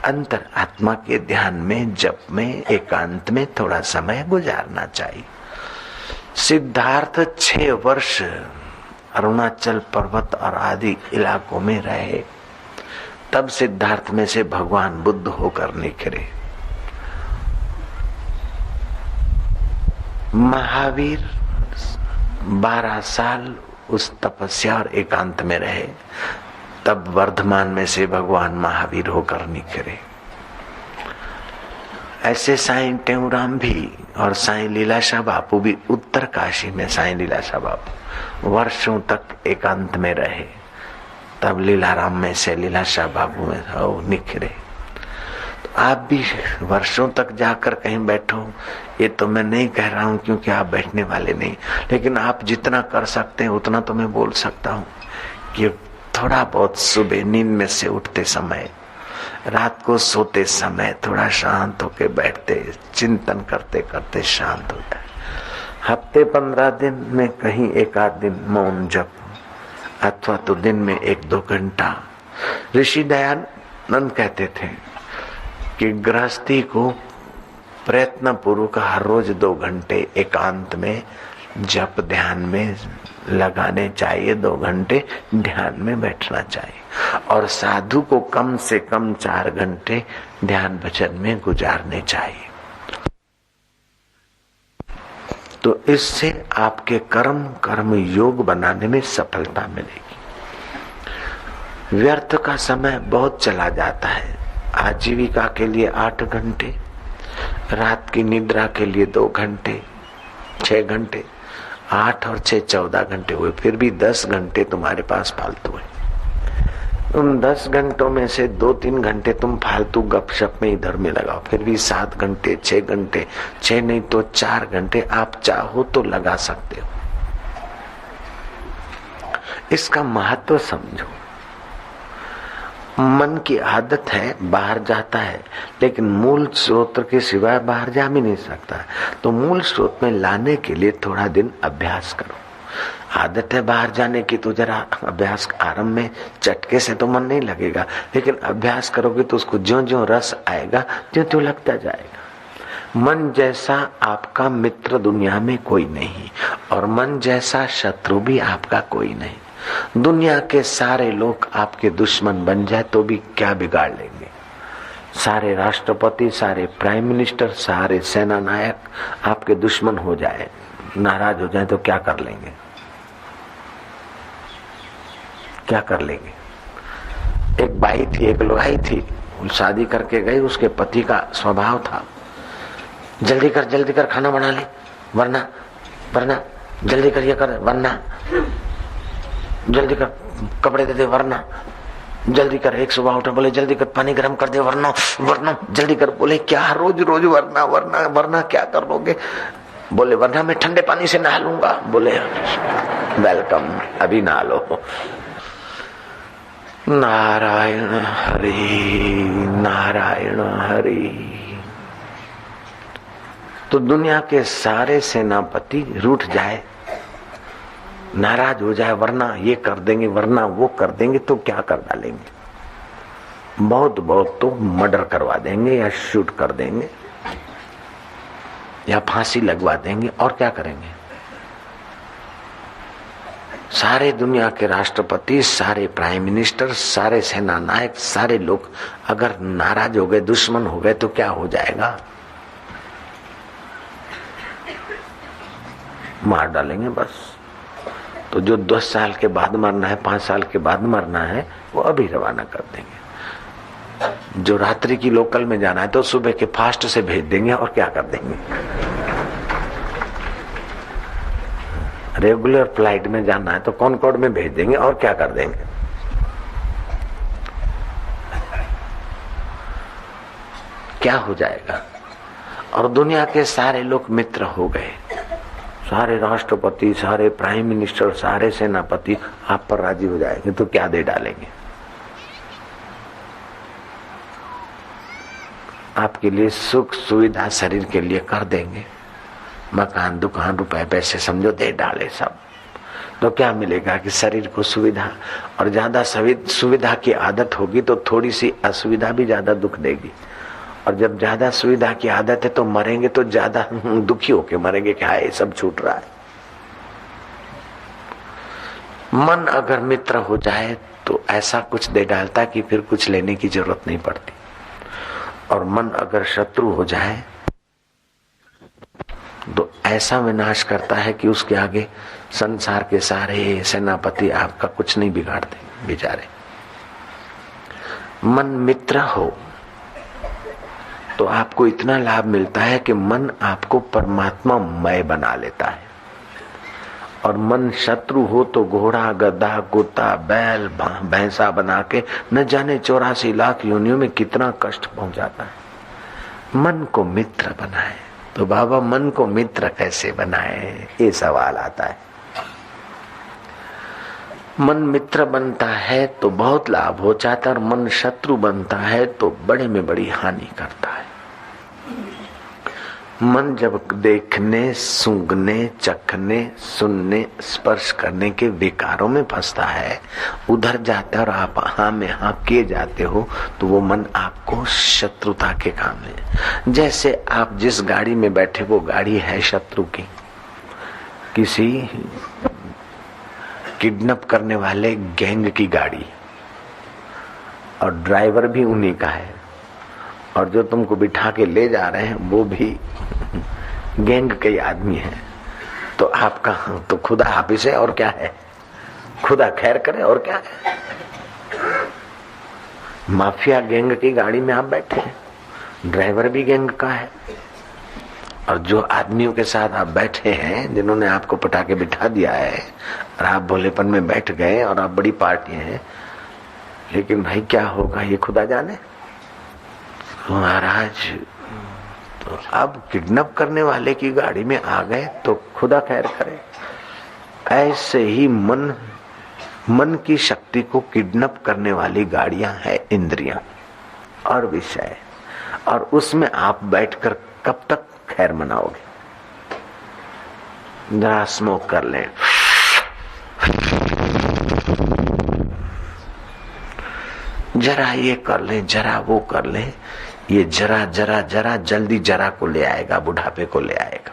अंतर आत्मा के ध्यान में, जप में, एकांत में थोड़ा समय गुजारना चाहिए। सिद्धार्थ 6 वर्ष अरुणाचल पर्वत और आदि इलाकों में रहे, तब सिद्धार्थ में से भगवान बुद्ध होकर निकले। महावीर 12 साल उस तपस्या और एकांत में रहे, तब वर्धमान में से भगवान महावीर होकर निकले। ऐसे साईं टेऊराम भी और साईं लीलाशाह बापू भी, उत्तर काशी में साईं लीलाशाह बापू वर्षों तक एकांत में रहे, तब लीलाराम में से लीलाशाह बापू में निखरे। तो आप भी वर्षों तक जाकर कहीं बैठो, ये तो मैं नहीं कह रहा हूं क्योंकि आप बैठने वाले नहीं, लेकिन आप जितना कर सकते हैं उतना तो मैं बोल सकता हूं कि थोड़ा बहुत सुबह नींद में से उठते समय, रात को सोते समय थोड़ा शांत होके बैठते, चिंतन करते करते शांत हो जाए। हफ्ते 15 दिन में कहीं 1 आध दिन मौन जप, अथवा तो दिन में 1-2 घंटा। ऋषि दयानंद कहते थे कि गृहस्थी को प्रयत्न पूर्वक हर रोज 2 घंटे एकांत में जप ध्यान में लगाने चाहिए, 2 घंटे ध्यान में बैठना चाहिए, और साधु को कम से कम 4 घंटे ध्यान भजन में गुजारने चाहिए। तो इससे आपके कर्म योग बनाने में सफलता मिलेगी। व्यर्थ का समय बहुत चला जाता है। आजीविका के लिए 8 घंटे, रात की निद्रा के लिए 2 घंटे, 6 घंटे, 8 और 6 14 घंटे हुए, फिर भी 10 घंटे तुम्हारे पास फालतू है। उन 10 घंटों में से 2-3 घंटे तुम फालतू गपशप में इधर में लगाओ, फिर भी 7 घंटे 6 घंटे, 6 नहीं तो 4 घंटे आप चाहो तो लगा सकते हो। इसका महत्व समझो। मन की आदत है बाहर जाता है, लेकिन मूल स्रोत के सिवाय बाहर जा भी नहीं सकता। तो मूल स्रोत में लाने के लिए थोड़ा दिन अभ्यास करो। आदत है बाहर जाने की तो जरा अभ्यास आरंभ में चटके से तो मन नहीं लगेगा, लेकिन अभ्यास करोगे तो उसको ज्यों ज्यों रस आएगा त्यों त्यों लगता जाएगा। मन जैसा आपका मित्र दुनिया में कोई नहीं, और मन जैसा शत्रु भी आपका कोई नहीं। दुनिया के सारे लोग आपके दुश्मन बन जाए तो भी क्या बिगाड़ लेंगे। सारे राष्ट्रपति, सारे प्राइम मिनिस्टर, सारे सेना नायक आपके दुश्मन हो जाए, नाराज हो जाए तो क्या कर लेंगे? क्या कर लेंगे? एक बाई थी, एक लुगाई थी, शादी करके गई। उसके पति का स्वभाव था जल्दी कर खाना बना ले, वरना जल्दी कर, ये कर, वरना जल्दी कर, कपड़े दे दे, वरना जल्दी कर। एक सुबह उठे बोले जल्दी कर, पानी गर्म कर दे, वरना जल्दी कर। बोले क्या रोज रोज वरना क्या कर लोगे? बोले वरना मैं ठंडे पानी से नहा लूंगा। बोले वेलकम, अभी नहा लो। नारायण हरि, नारायण हरि। तो दुनिया के सारे सेनापति रूठ जाए, नाराज हो जाए, वरना ये कर देंगे, वरना वो कर देंगे, तो क्या कर डालेंगे? बहुत तो मर्डर करवा देंगे, या शूट कर देंगे, या फांसी लगवा देंगे, और क्या करेंगे? सारे दुनिया के राष्ट्रपति, सारे प्राइम मिनिस्टर, सारे सेना नायक, सारे लोग अगर नाराज हो गए, दुश्मन हो गए, तो क्या हो जाएगा? मार डालेंगे बस। तो जो 10 साल के बाद मरना है, 5 साल के बाद मरना है, वो अभी रवाना कर देंगे। जो रात्रि की लोकल में जाना है तो सुबह के फास्ट से भेज देंगे, और क्या कर देंगे? रेगुलर फ्लाइट में जाना है तो कॉनकॉर्ड में भेज देंगे, और क्या कर देंगे? क्या हो जाएगा? और दुनिया के सारे लोग मित्र हो गए, सारे राष्ट्रपति, सारे प्राइम मिनिस्टर, सारे सेनापति आप पर राजी हो जाएंगे, तो क्या दे डालेंगे? आपके लिए सुख सुविधा शरीर के लिए कर देंगे, मकान, दुकान, रुपए, पैसे समझो दे डाले सब, तो क्या मिलेगा? कि शरीर को सुविधा, और ज्यादा सुविधा की आदत होगी तो थोड़ी सी असुविधा भी ज्यादा दुख देगी। और जब ज्यादा सुविधा की आदत है तो मरेंगे तो ज्यादा दुखी होके मरेंगे कि हाय सब छूट रहा है। मन अगर मित्र हो जाए तो ऐसा कुछ दे डालता कि फिर कुछ लेने की जरूरत नहीं पड़ती, और मन अगर शत्रु हो जाए तो ऐसा विनाश करता है कि उसके आगे संसार के सारे सेनापति आपका कुछ नहीं बिगाड़ते बेचारे। मन मित्र हो तो आपको इतना लाभ मिलता है कि मन आपको परमात्मा मय बना लेता है, और मन शत्रु हो तो घोड़ा, गधा, कुत्ता, बैल, भैंसा बना के न जाने 84 लाख योनियों में कितना कष्ट पहुंचाता है। मन को मित्र बनाए तो बाबा मन को मित्र कैसे बनाए, ये सवाल आता है। मन मित्र बनता है तो बहुत लाभ हो जाता है, और मन शत्रु बनता है तो बड़े में बड़ी हानि करता है। मन जब देखने, सूंघने, चखने, सुनने, स्पर्श करने के विकारों में फंसता है, उधर जाता है और आप हाँ में हाँ किए जाते हो, तो वो मन आपको शत्रुता के काम है। जैसे आप जिस गाड़ी में बैठे वो गाड़ी है शत्रु की, किसी किडनैप करने वाले गैंग की गाड़ी, और ड्राइवर भी उन्हीं का है, और जो तुमको बिठा के ले जा रहे हैं वो भी गैंग के आदमी है। तो आपका तो खुदा हाफिज है, और क्या है? खुदा खैर करे, और क्या है? माफिया गैंग की गाड़ी में आप बैठे हैं, ड्राइवर भी गैंग का है, और जो आदमियों के साथ आप बैठे हैं, जिन्होंने आपको पटा के बिठा दिया है, और आप भोलेपन में बैठ गए, और आप बड़ी पार्टी हैं, लेकिन भाई क्या होगा ये खुदा जाने। महाराज तो अब किडनैप करने वाले की गाड़ी में आ गए तो खुदा खैर करे। ऐसे ही मन की शक्ति को किडनैप करने वाली गाड़ियां हैं इंद्रियां और विषय, और उसमें आप बैठकर कब तक खैर मनाओगे। जरा स्मोक कर लें, जरा ये कर लें, जरा वो कर लें, ये जरा जरा जरा जल्दी जरा को ले आएगा, बुढ़ापे को ले आएगा।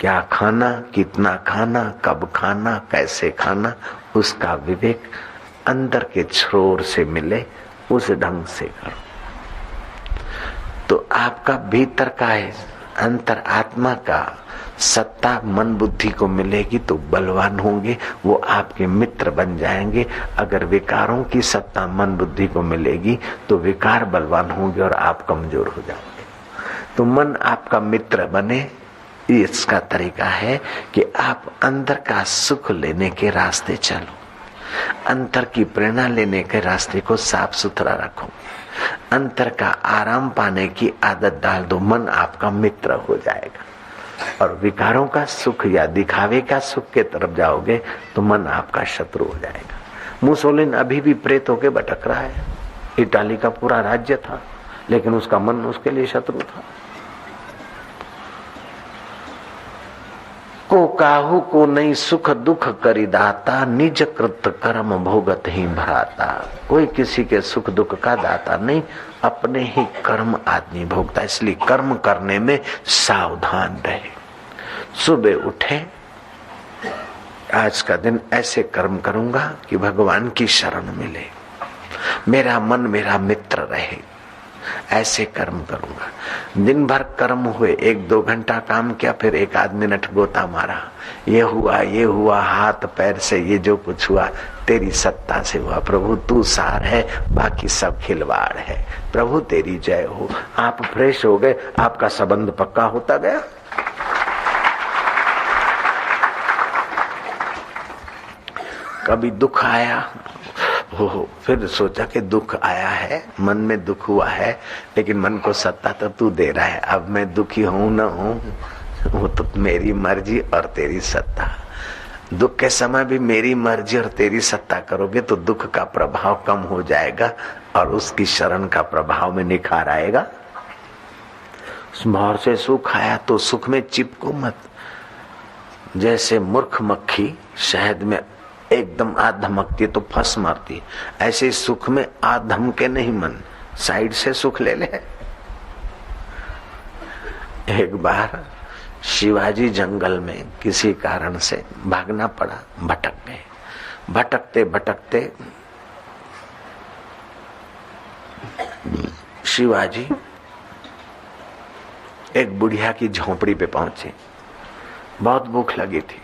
क्या खाना, कितना खाना, कब खाना, कैसे खाना, उसका विवेक अंदर के छोर से मिले, उस ढंग से करो तो आपका भीतर का है अंतर आत्मा का सत्ता मन बुद्धि को मिलेगी तो बलवान होंगे, वो आपके मित्र बन जाएंगे। अगर विकारों की सत्ता मन बुद्धि को मिलेगी तो विकार बलवान होंगे और आप कमजोर हो जाओगे। तो मन आपका मित्र बने, इसका तरीका है कि आप अंदर का सुख लेने के रास्ते चलो, अंतर की प्रेरणा लेने के रास्ते को साफ सुथरा रखो, अंतर का आराम पाने की आदत डाल दो, मन आपका मित्र हो जाएगा। और विकारों का सुख या दिखावे का सुख के तरफ जाओगे तो मन आपका शत्रु हो जाएगा। मुसोलिन अभी भी प्रेत होके भटक रहा है। इटाली का पूरा राज्य था लेकिन उसका मन उसके लिए शत्रु था। को काहू को नहीं सुख दुख करी दाता, निज कृत कर्म भोगत ही भराता। कोई किसी के सुख दुख का दाता नहीं, अपने ही कर्म आदमी भोगता। इसलिए कर्म करने में सावधान रहे। सुबह उठे, आज का दिन ऐसे कर्म करूंगा कि भगवान की शरण मिले, मेरा मन मेरा मित्र रहे, ऐसे कर्म करूंगा। दिन भर कर्म हुए, 1-2 घंटा काम किया, फिर 1 मिनट गोता मारा, ये हुआ, हाथ पैर से ये जो कुछ हुआ तेरी सत्ता से हुआ। प्रभु तू सार है, बाकी सब खिलवाड़ है। प्रभु तेरी जय हो। आप फ्रेश हो गए, आपका संबंध पक्का होता गया। कभी दुख आया हो, फिर सोचा कि दुख आया है, मन में दुख हुआ है, लेकिन मन को सत्ता तो तू दे रहा है। अब मैं दुखी हूं न हूं वो तो मेरी मर्जी और तेरी सत्ता। दुख के समय भी मेरी मर्जी और तेरी सत्ता करोगे तो दुख का प्रभाव कम हो जाएगा और उसकी शरण का प्रभाव में निखार आएगा। बाहर से सुख आया तो सुख में चिपको मत। जैसे मूर्ख मक्खी शहद में एकदम आध धमकती तो फंस मारती, ऐसे सुख में आध धमके नहीं, मन साइड से सुख ले ले। एक बार शिवाजी जंगल में किसी कारण से भागना पड़ा, भटक गए। भटकते भटकते शिवाजी एक बुढ़िया की झोपड़ी पे पहुंचे। बहुत भूख लगी थी।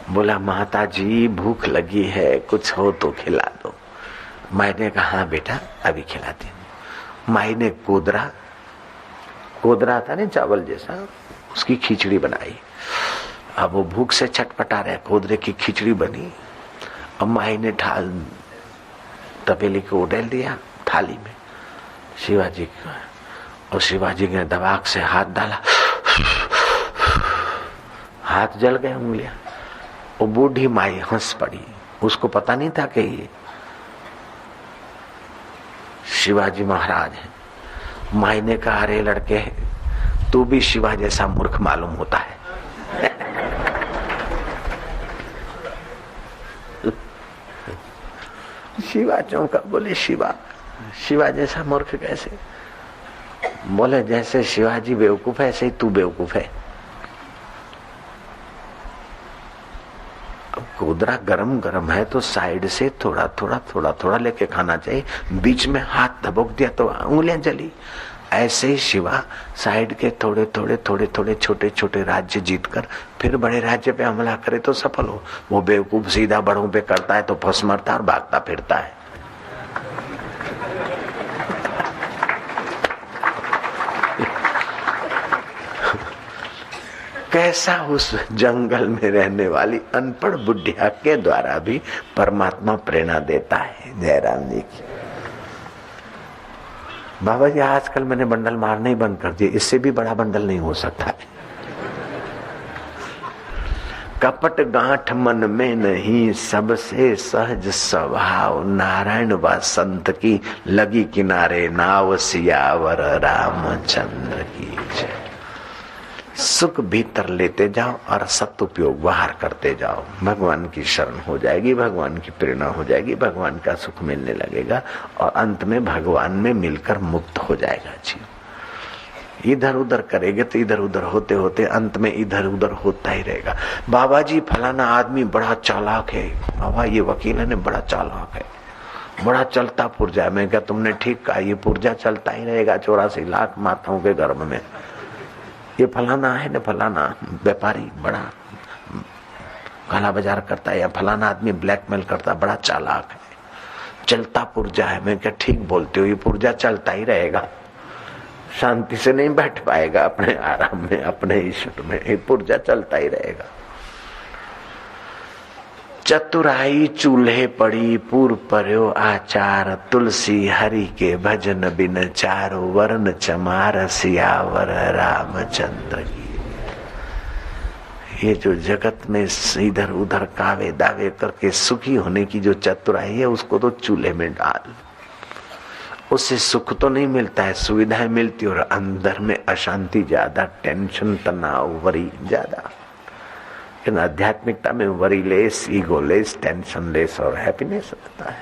बोला माता जी भूख लगी है, कुछ हो तो खिला दो। माई ने कहा हाँ बेटा अभी खिलाती हूँ। माई ने कोदरा था ना चावल जैसा, उसकी खिचड़ी बनाई। अब वो भूख से छटपटा रहे, कोदरे की खिचड़ी बनी। अब माई ने तपेली को उड़ेल दिया थाली में शिवाजी को, और शिवाजी ने दबाक से हाथ डाला, हाथ जल गए उंगलियां। वो बूढ़ी माई हंस पड़ी, उसको पता नहीं था कि ये शिवाजी महाराज है। माई ने कहा अरे लड़के तू भी शिवा जैसा मूर्ख मालूम होता है। शिवा चौंका, बोले शिवा जैसा मूर्ख कैसे? बोले जैसे शिवाजी बेवकूफ है ऐसे ही तू बेवकूफ है। कोदरा गरम गरम है तो साइड से थोड़ा थोड़ा लेके खाना चाहिए। बीच में हाथ दबोक दिया तो उंगलियां जली। ऐसे ही शिवा साइड के थोड़े छोटे छोटे राज्य जीतकर फिर बड़े राज्य पे हमला करे तो सफल हो। वो बेवकूफ सीधा बड़ों पे करता है तो फंस मरता और भागता फिरता है। कैसा उस जंगल में रहने वाली अनपढ़ बुढ़िया के द्वारा भी परमात्मा प्रेरणा देता है। जयराम जी की। बाबा जी आजकल मैंने बंडल मारने ही बंद कर दिए, इससे भी बड़ा बंडल नहीं हो सकता है। कपट गांठ मन में नहीं, सबसे सहज स्वभाव, नारायण व संत की लगी किनारे, नाव सियावर रामचंद्र की जय। सुख भीतर लेते जाओ और सदुपयोग बाहर करते जाओ। भगवान की शरण हो जाएगी, भगवान की प्रेरणा हो जाएगी, भगवान का सुख मिलने लगेगा और अंत में भगवान में मिलकर मुक्त हो जाएगा जीव। इधर उधर करेंगे तो इधर उधर होते होते अंत में इधर उधर होता ही रहेगा। बाबा जी फलाना आदमी बड़ा चालाक है, बाबा ये वकील है बड़ा चालाक है, बड़ा चलता पुर्जा है। मैं क्या तुमने ठीक कहा, ये पुर्जा चलता ही रहेगा 84 लाख माताओं के गर्भ में। ये फलाना है न फलाना व्यापारी बड़ा काला बाजार करता है, या फलाना आदमी ब्लैकमेल करता है, बड़ा चालाक है, चलता पुर्जा है। मैं क्या ठीक बोलते हो, ये पुर्जा चलता ही रहेगा, शांति से नहीं बैठ पाएगा अपने आराम में, अपने ईश्वर में, ये पुर्जा चलता ही रहेगा। चतुराई चूल्हे पड़ी, पूर्व पर्यो आचार, तुलसी हरि के भजन बिन चारो, वर्ण चमार सियावर रामचंद्र की। ये जो जगत में इधर उधर कावे दावे करके सुखी होने की जो चतुराई है, उसको तो चूल्हे में डाल। उससे सुख तो नहीं मिलता है, सुविधाएं मिलती और अंदर में अशांति ज्यादा, टेंशन तनाव वरी ज्यादा। लेकिन आध्यात्मिकता में worry less, ego less, tension less और हैप्पीनेस रहता है।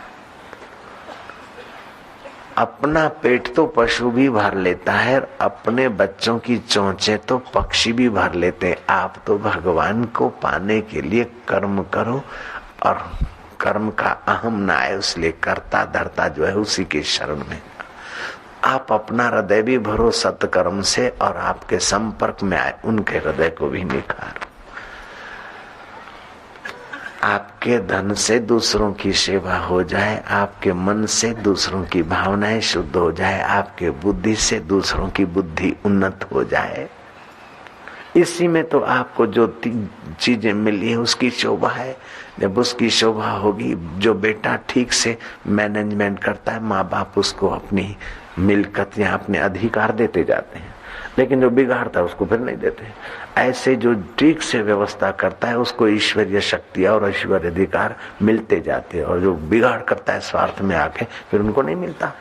अपना पेट तो पशु भी भर लेता है, अपने बच्चों की चोंचे तो पक्षी भी भर लेते हैं। आप तो भगवान को पाने के लिए कर्म करो और कर्म का अहम ना आए, इसलिए करता धरता जो है उसी के शरण में। आप अपना हृदय भी भरो सत्कर्म से और आपके संपर्क में आए उनके हृदय को भी निखारो। आपके धन से दूसरों की सेवा हो जाए, आपके मन से दूसरों की भावनाएं शुद्ध हो जाए, आपके बुद्धि से दूसरों की बुद्धि उन्नत हो जाए। इसी में तो आपको जो चीजें मिली है उसकी शोभा है। जब उसकी शोभा होगी, जो बेटा ठीक से मैनेजमेंट करता है, माँ बाप उसको अपनी मिल्कत या अपने अधिकार देते जाते हैं, लेकिन जो बिगाड़ता है उसको फिर नहीं देते। ऐसे जो ठीक से व्यवस्था करता है उसको ईश्वरीय शक्तियां और ईश्वरीय अधिकार मिलते जाते हैं, और जो बिगाड़ करता है स्वार्थ में आके, फिर उनको नहीं मिलता।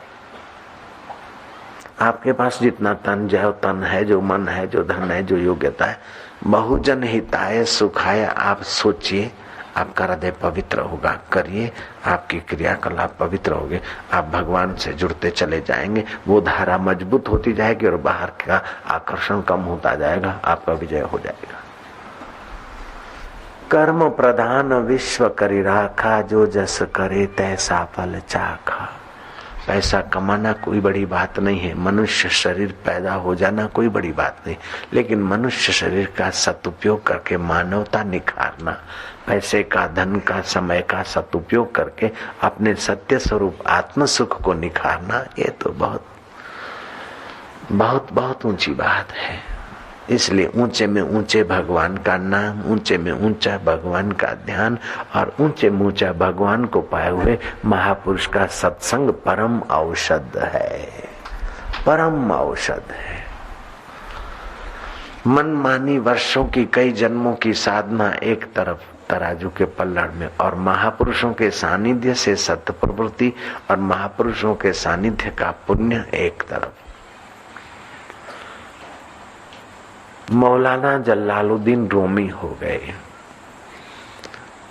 आपके पास जितना तन है, जो मन है, जो धन है, जो योग्यता है, बहुजन हिताय सुखाय आप सोचिए, आपका हृदय पवित्र होगा। करिए, आपकी क्रियाकलाप पवित्र होंगे, आप भगवान से जुड़ते चले जाएंगे, वो धारा मजबूत होती जाएगी और बाहर का आकर्षण कम होता जाएगा, आपका विजय हो जाएगा। कर्म प्रधान विश्व करी राखा, जो जस करे तैसा फल चाखा। पैसा कमाना कोई बड़ी बात नहीं है, मनुष्य शरीर पैदा हो जाना कोई बड़ी बात नहीं, लेकिन मनुष्य शरीर का सदुपयोग करके मानवता निखारना, पैसे का, धन का, समय का सदुपयोग करके अपने सत्य स्वरूप आत्म सुख को निखारना, ये तो बहुत बहुत बहुत ऊंची बात है। इसलिए ऊंचे में ऊंचे भगवान का नाम, ऊंचे में ऊंचा भगवान का ध्यान और ऊंचे में ऊंचा भगवान को पाए हुए महापुरुष का सत्संग परम औषध है, परम औषध है। मनमानी वर्षों की, कई जन्मों की साधना एक तरफ तराजू के पल्लड़ में, और महापुरुषों के सानिध्य से सत्प्रवृत्ति और महापुरुषों के सानिध्य का पुण्य एक तरफ। मौलाना जलालुद्दीन रूमी हो गए।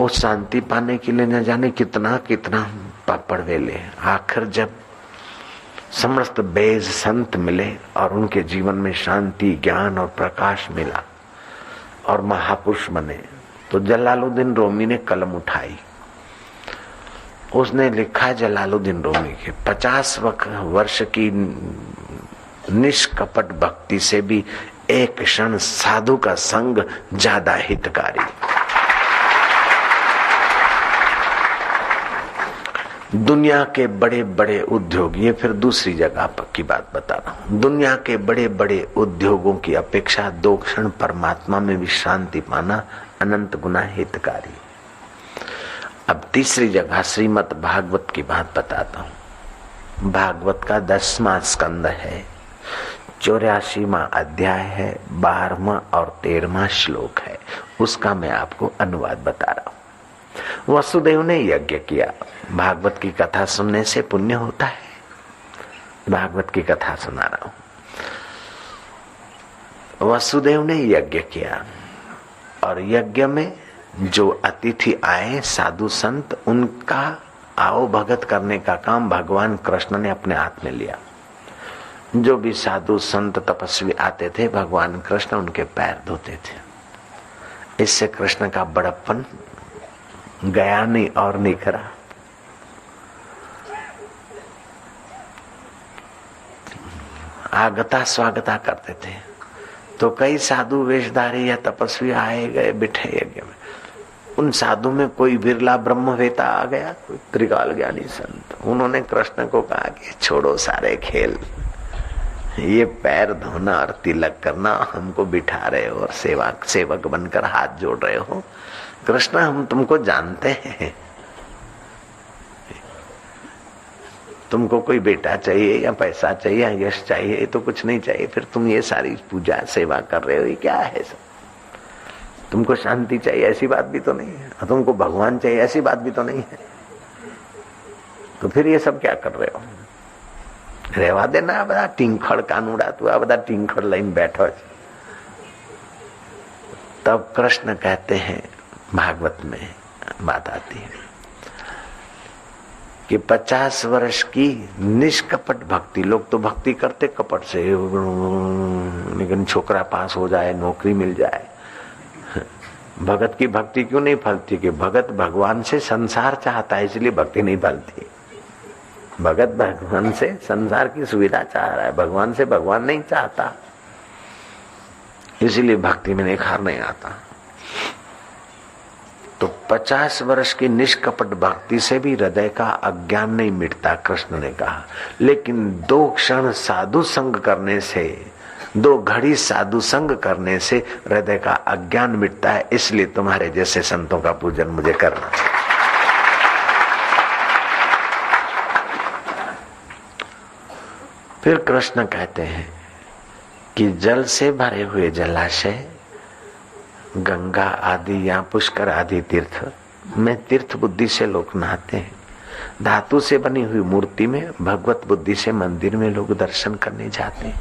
वो शांति पाने के लिए न जाने कितना कितना पापड़ वेले, आखिर जब समस्त बेज संत मिले और उनके जीवन में शांति, ज्ञान और प्रकाश मिला और महापुरुष बने, तो जलालुद्दीन रूमी ने कलम उठाई। उसने लिखा जलालुद्दीन रूमी के 50 वर्ष की निष्कपट भक्ति से भी एक क्षण साधु का संग ज्यादा हितकारी। दुनिया के बड़े बड़े उद्योग, ये फिर दूसरी जगह की बात बता रहा हूं। दुनिया के बड़े बड़े उद्योगों की अपेक्षा 2 क्षण परमात्मा में विश्रांति पाना अनंत गुना हितकारी। अब तीसरी जगह श्रीमद् भागवत की बात बताता हूं। भागवत का 10वां स्कंद है, 84वां अध्याय है, 12वां और 13वां श्लोक है। उसका मैं आपको अनुवाद बता रहा हूं। वसुदेव ने यज्ञ किया। भागवत की कथा सुनने से पुण्य होता है। भागवत की कथा सुना रहा हूं। वसुदेव ने यज्ञ किया और यज्ञ में जो अतिथि आए, साधु संत, उनका आओ भगत करने का काम भगवान कृष्ण ने अपने हाथ में लिया। जो भी साधु संत तपस्वी आते थे, भगवान कृष्ण उनके पैर धोते थे। इससे कृष्ण का बड़प्पन गया नहीं और निखरा। आगता स्वागता करते थे। तो कई साधु वेशधारी या तपस्वी आए गए, बिठे यज्ञ में। उन साधु में कोई विरला ब्रह्मवेता आ गया, कोई त्रिकाल ज्ञानी संत। उन्होंने कृष्ण को कहा कि छोड़ो सारे खेल, ये पैर धोना और तिलक करना, हमको बिठा रहे हो और सेवक बनकर हाथ जोड़ रहे हो। कृष्ण, हम तुमको जानते हैं, तुमको कोई बेटा चाहिए या पैसा चाहिए या यश चाहिए, ये तो कुछ नहीं चाहिए, फिर तुम ये सारी पूजा सेवा कर रहे हो, ये क्या है सब? तुमको शांति चाहिए, ऐसी बात भी तो नहीं है। तुमको भगवान चाहिए, ऐसी बात भी तो नहीं है। तो फिर ये सब क्या कर रहे हो? રહેવા દે ના, બધા ટીંખળ કાનુડા, તું આ બધા ટીંખળ લઈને बैठो। तब कृष्ण कहते हैं, भागवत में बात आती है कि 50 वर्ष की निष्कपट भक्ति, लोग तो भक्ति करते कपट से, लेकिन छोकरा पास हो जाए, नौकरी मिल जाए। भगत की भक्ति क्यों नहीं फलती? कि भगत भगवान से संसार चाहता है, इसलिए भक्ति नहीं फलती। भगत भगवान से संसार की सुविधा चाह रहा है, भगवान से भगवान नहीं चाहता, इसीलिए भक्ति में निखार नहीं आता। तो 50 वर्ष की निष्कपट भक्ति से भी हृदय का अज्ञान नहीं मिटता, कृष्ण ने कहा। लेकिन 2 क्षण साधु संग करने से, 2 घड़ी साधु संग करने से हृदय का अज्ञान मिटता है। इसलिए तुम्हारे जैसे संतों का पूजन मुझे करना। फिर कृष्ण कहते हैं कि जल से भरे हुए जलाशय, गंगा आदि या पुष्कर आदि तीर्थ में तीर्थ बुद्धि से लोग नहाते हैं। धातु से बनी हुई मूर्ति में भगवत बुद्धि से मंदिर में लोग दर्शन करने जाते हैं।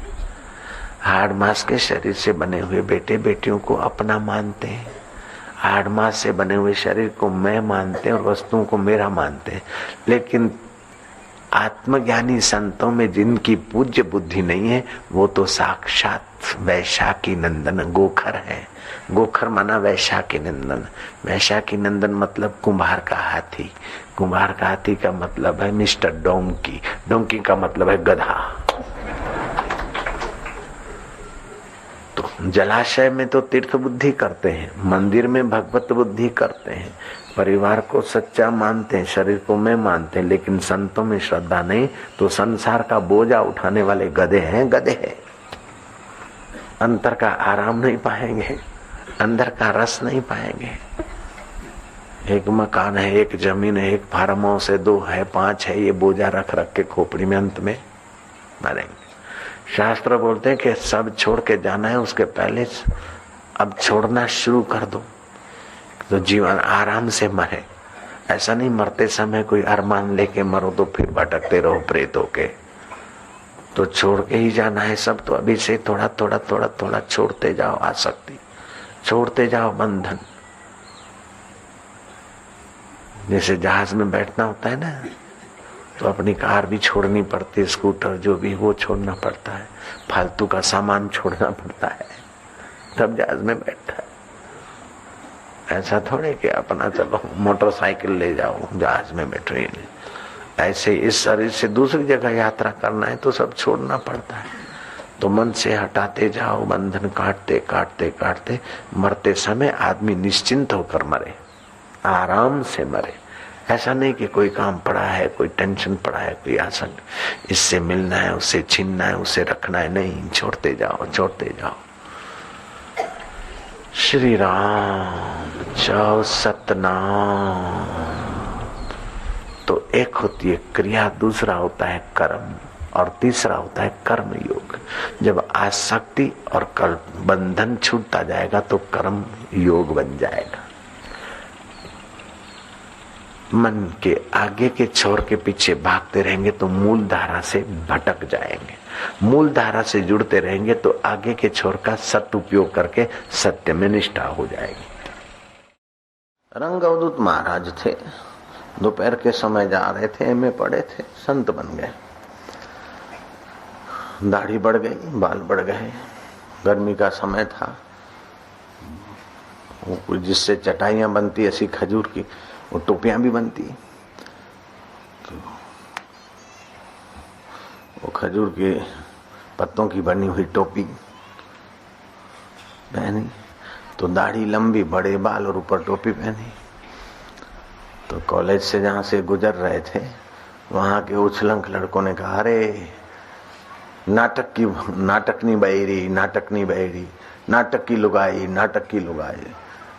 हाड़ मास के शरीर से बने हुए बेटे बेटियों को अपना मानते हैं। हाड़ मास से बने हुए शरीर को मैं मानते हैं और वस्तुओं को मेरा मानते हैं। लेकिन आत्मज्ञानी संतों में जिनकी पूज्य बुद्धि नहीं है, वो तो साक्षात वैशाखी नंदन गोखर है। गोखर माना वैशाखी नंदन। वैशाखी नंदन मतलब कुम्हार का हाथी। कुम्हार का हाथी का मतलब है मिस्टर डोंकी। डोंकी का मतलब है गधा। तो जलाशय में तो तीर्थ बुद्धि करते हैं, मंदिर में भगवत बुद्धि करते हैं, परिवार को सच्चा मानते हैं, शरीर को मैं मानते हैं, लेकिन संतों में श्रद्धा नहीं, तो संसार का बोझा उठाने वाले गधे हैं, गधे हैं। अंतर का आराम नहीं पाएंगे, अंदर का रस नहीं पाएंगे। एक मकान है, एक जमीन है, एक फार्म हाउस है, 2 है, 5 है, ये बोझा रख रख के खोपड़ी में अंत में मरेंगे। शास्त्र बोलते हैं कि सब छोड़ के जाना है, उसके पहले अब छोड़ना शुरू कर दो तो जीवन आराम से मरे। ऐसा नहीं मरते समय कोई अरमान लेके मरो तो फिर भटकते रहो प्रेत होके। तो छोड़ के ही जाना है सब। तो अभी से थोड़ा थोड़ा थोड़ा थोड़ा छोड़ते जाओ आसक्ति, छोड़ते जाओ बंधन। जैसे जहाज में बैठना होता है ना, तो अपनी कार भी छोड़नी पड़ती है, स्कूटर जो भी वो छोड़ना पड़ता है, फालतू का सामान छोड़ना पड़ता है, तब जहाज में बैठता है। ऐसा थोड़े कि अपना चलो मोटरसाइकिल ले जाओ जहाज में बैठो। ऐसे इस शरीर से दूसरी जगह यात्रा करना है तो सब छोड़ना पड़ता है। तो मन से हटाते जाओ, बंधन काटते काटते काटते मरते समय आदमी निश्चिंत होकर मरे, आराम से मरे। ऐसा नहीं कि कोई काम पड़ा है, कोई टेंशन पड़ा है, कोई आसन, इससे मिलना है, उससे छीनना है, उससे रखना है, नहीं, छोड़ते जाओ, छोड़ते जाओ। श्री राम जय सतनाम। तो एक होती है क्रिया, दूसरा होता है कर्म, और तीसरा होता है कर्म योग। जब आसक्ति और कर्म बंधन छूटता जाएगा तो कर्म योग बन जाएगा। मन के आगे के छोर के पीछे भागते रहेंगे तो मूल धारा से भटक जाएंगे, मूल धारा से जुड़ते रहेंगे तो आगे के छोर का सदुपयोग करके सत्य में निष्ठा हो जाएगी। रंग अवधूत महाराज थे, दोपहर के समय जा रहे थे, एमए पढ़े थे, संत बन गए। दाढ़ी बढ़ गई, बाल बढ़ गए, गर्मी का समय था, जिससे चटाइयां बनती ऐसी खजूर की, वो टोपियां भी बनती, तो वो खजूर के पत्तों की बनी हुई टोपी पहनी, तो दाढ़ी लंबी, बड़े बाल और ऊपर टोपी पहनी। तो कॉलेज से जहां से गुजर रहे थे वहां के उछलंक लड़कों ने कहा, अरे नाटकनी बहेरी, नाटकनी बहेरी, नाटक की लुगाई, नाटक की लुगाई।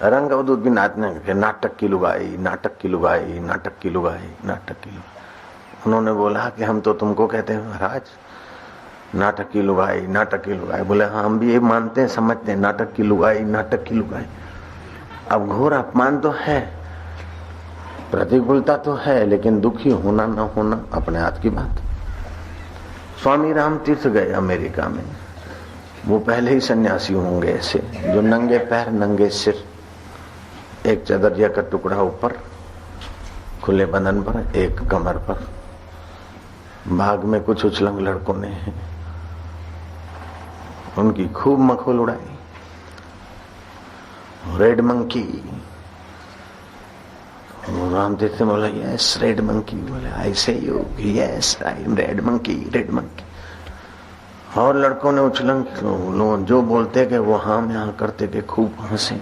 रंग अवधूत भी नाचने लगे, नाटक की लुगाई, नाटक की लुगाई, नाटक की लुगाई, नाटक की लुगाई। उन्होंने बोला कि हम तो तुमको कहते हैं महाराज नाटक की लुगाई, नाटक की लुगाई। बोले हाँ, हम भी ये मानते हैं, समझते हैं, नाटक की लुगाई, नाटक की लुगाई। अब घोर अपमान तो है, प्रतिकूलता तो है, लेकिन दुखी होना न होना अपने हाथ की बात। स्वामी राम तीर्थ गए अमेरिका में, वो पहले ही सन्यासी होंगे ऐसे, जो नंगे पैर नंगे सिर, एक चदरिया का टुकड़ा ऊपर खुले बदन पर, एक कमर पर। बाग में कुछ उछलंग लड़कों ने उनकी खूब मखौल उड़ाई। रेड मंकी, राम तीर्थ बोला यस रेड मंकी, बोले आई से you yes I am red monkey, red monkey. और लड़कों ने उछलंग जो बोलते गए वो हम यहाँ करते गए, खूब हंसे।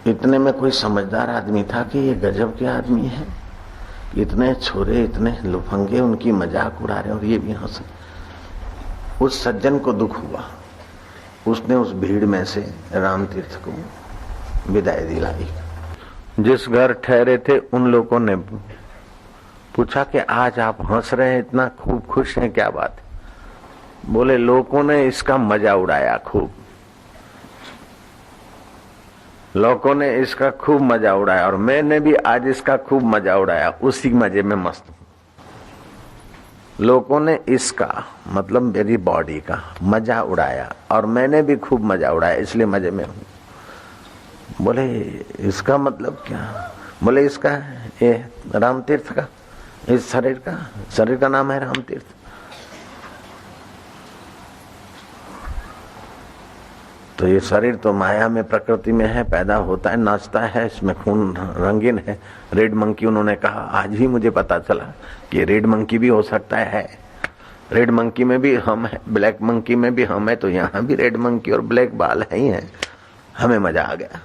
इतने में कोई समझदार आदमी था कि ये गजब के आदमी है, इतने छोरे, इतने लुफंगे उनकी मजाक उड़ा रहे और ये भी हंस। उस सज्जन को दुख हुआ, उसने उस भीड़ में से राम तीर्थ को विदाई दिलाई। जिस घर ठहरे थे उन लोगों ने पूछा कि आज आप हंस रहे हैं, इतना खूब खुश हैं, क्या बात है? बोले लोगों ने इसका मजा उड़ाया खूब, लोगों ने इसका खूब मजा उड़ाया और मैंने भी आज इसका खूब मजा उड़ाया, उसी मजे में मस्त हूं। लोगों ने इसका मतलब मेरी बॉडी का मजा उड़ाया और मैंने भी खूब मजा उड़ाया, इसलिए मजे में हूं। बोले इसका मतलब क्या? बोले इसका ये राम तीर्थ का, इस शरीर का नाम है राम तीर्थ। तो ये शरीर तो माया में, प्रकृति में है, पैदा होता है, नाचता है, इसमें खून रंगीन है। रेड मंकी उन्होंने कहा, आज ही मुझे पता चला कि रेड मंकी भी हो सकता है। रेड मंकी में भी हम है, ब्लैक मंकी में भी हम है, तो यहाँ भी रेड मंकी और ब्लैक बाल है ही है। हमें मजा आ गया।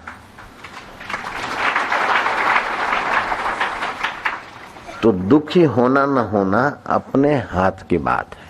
तो दुखी होना न होना अपने हाथ की बात है।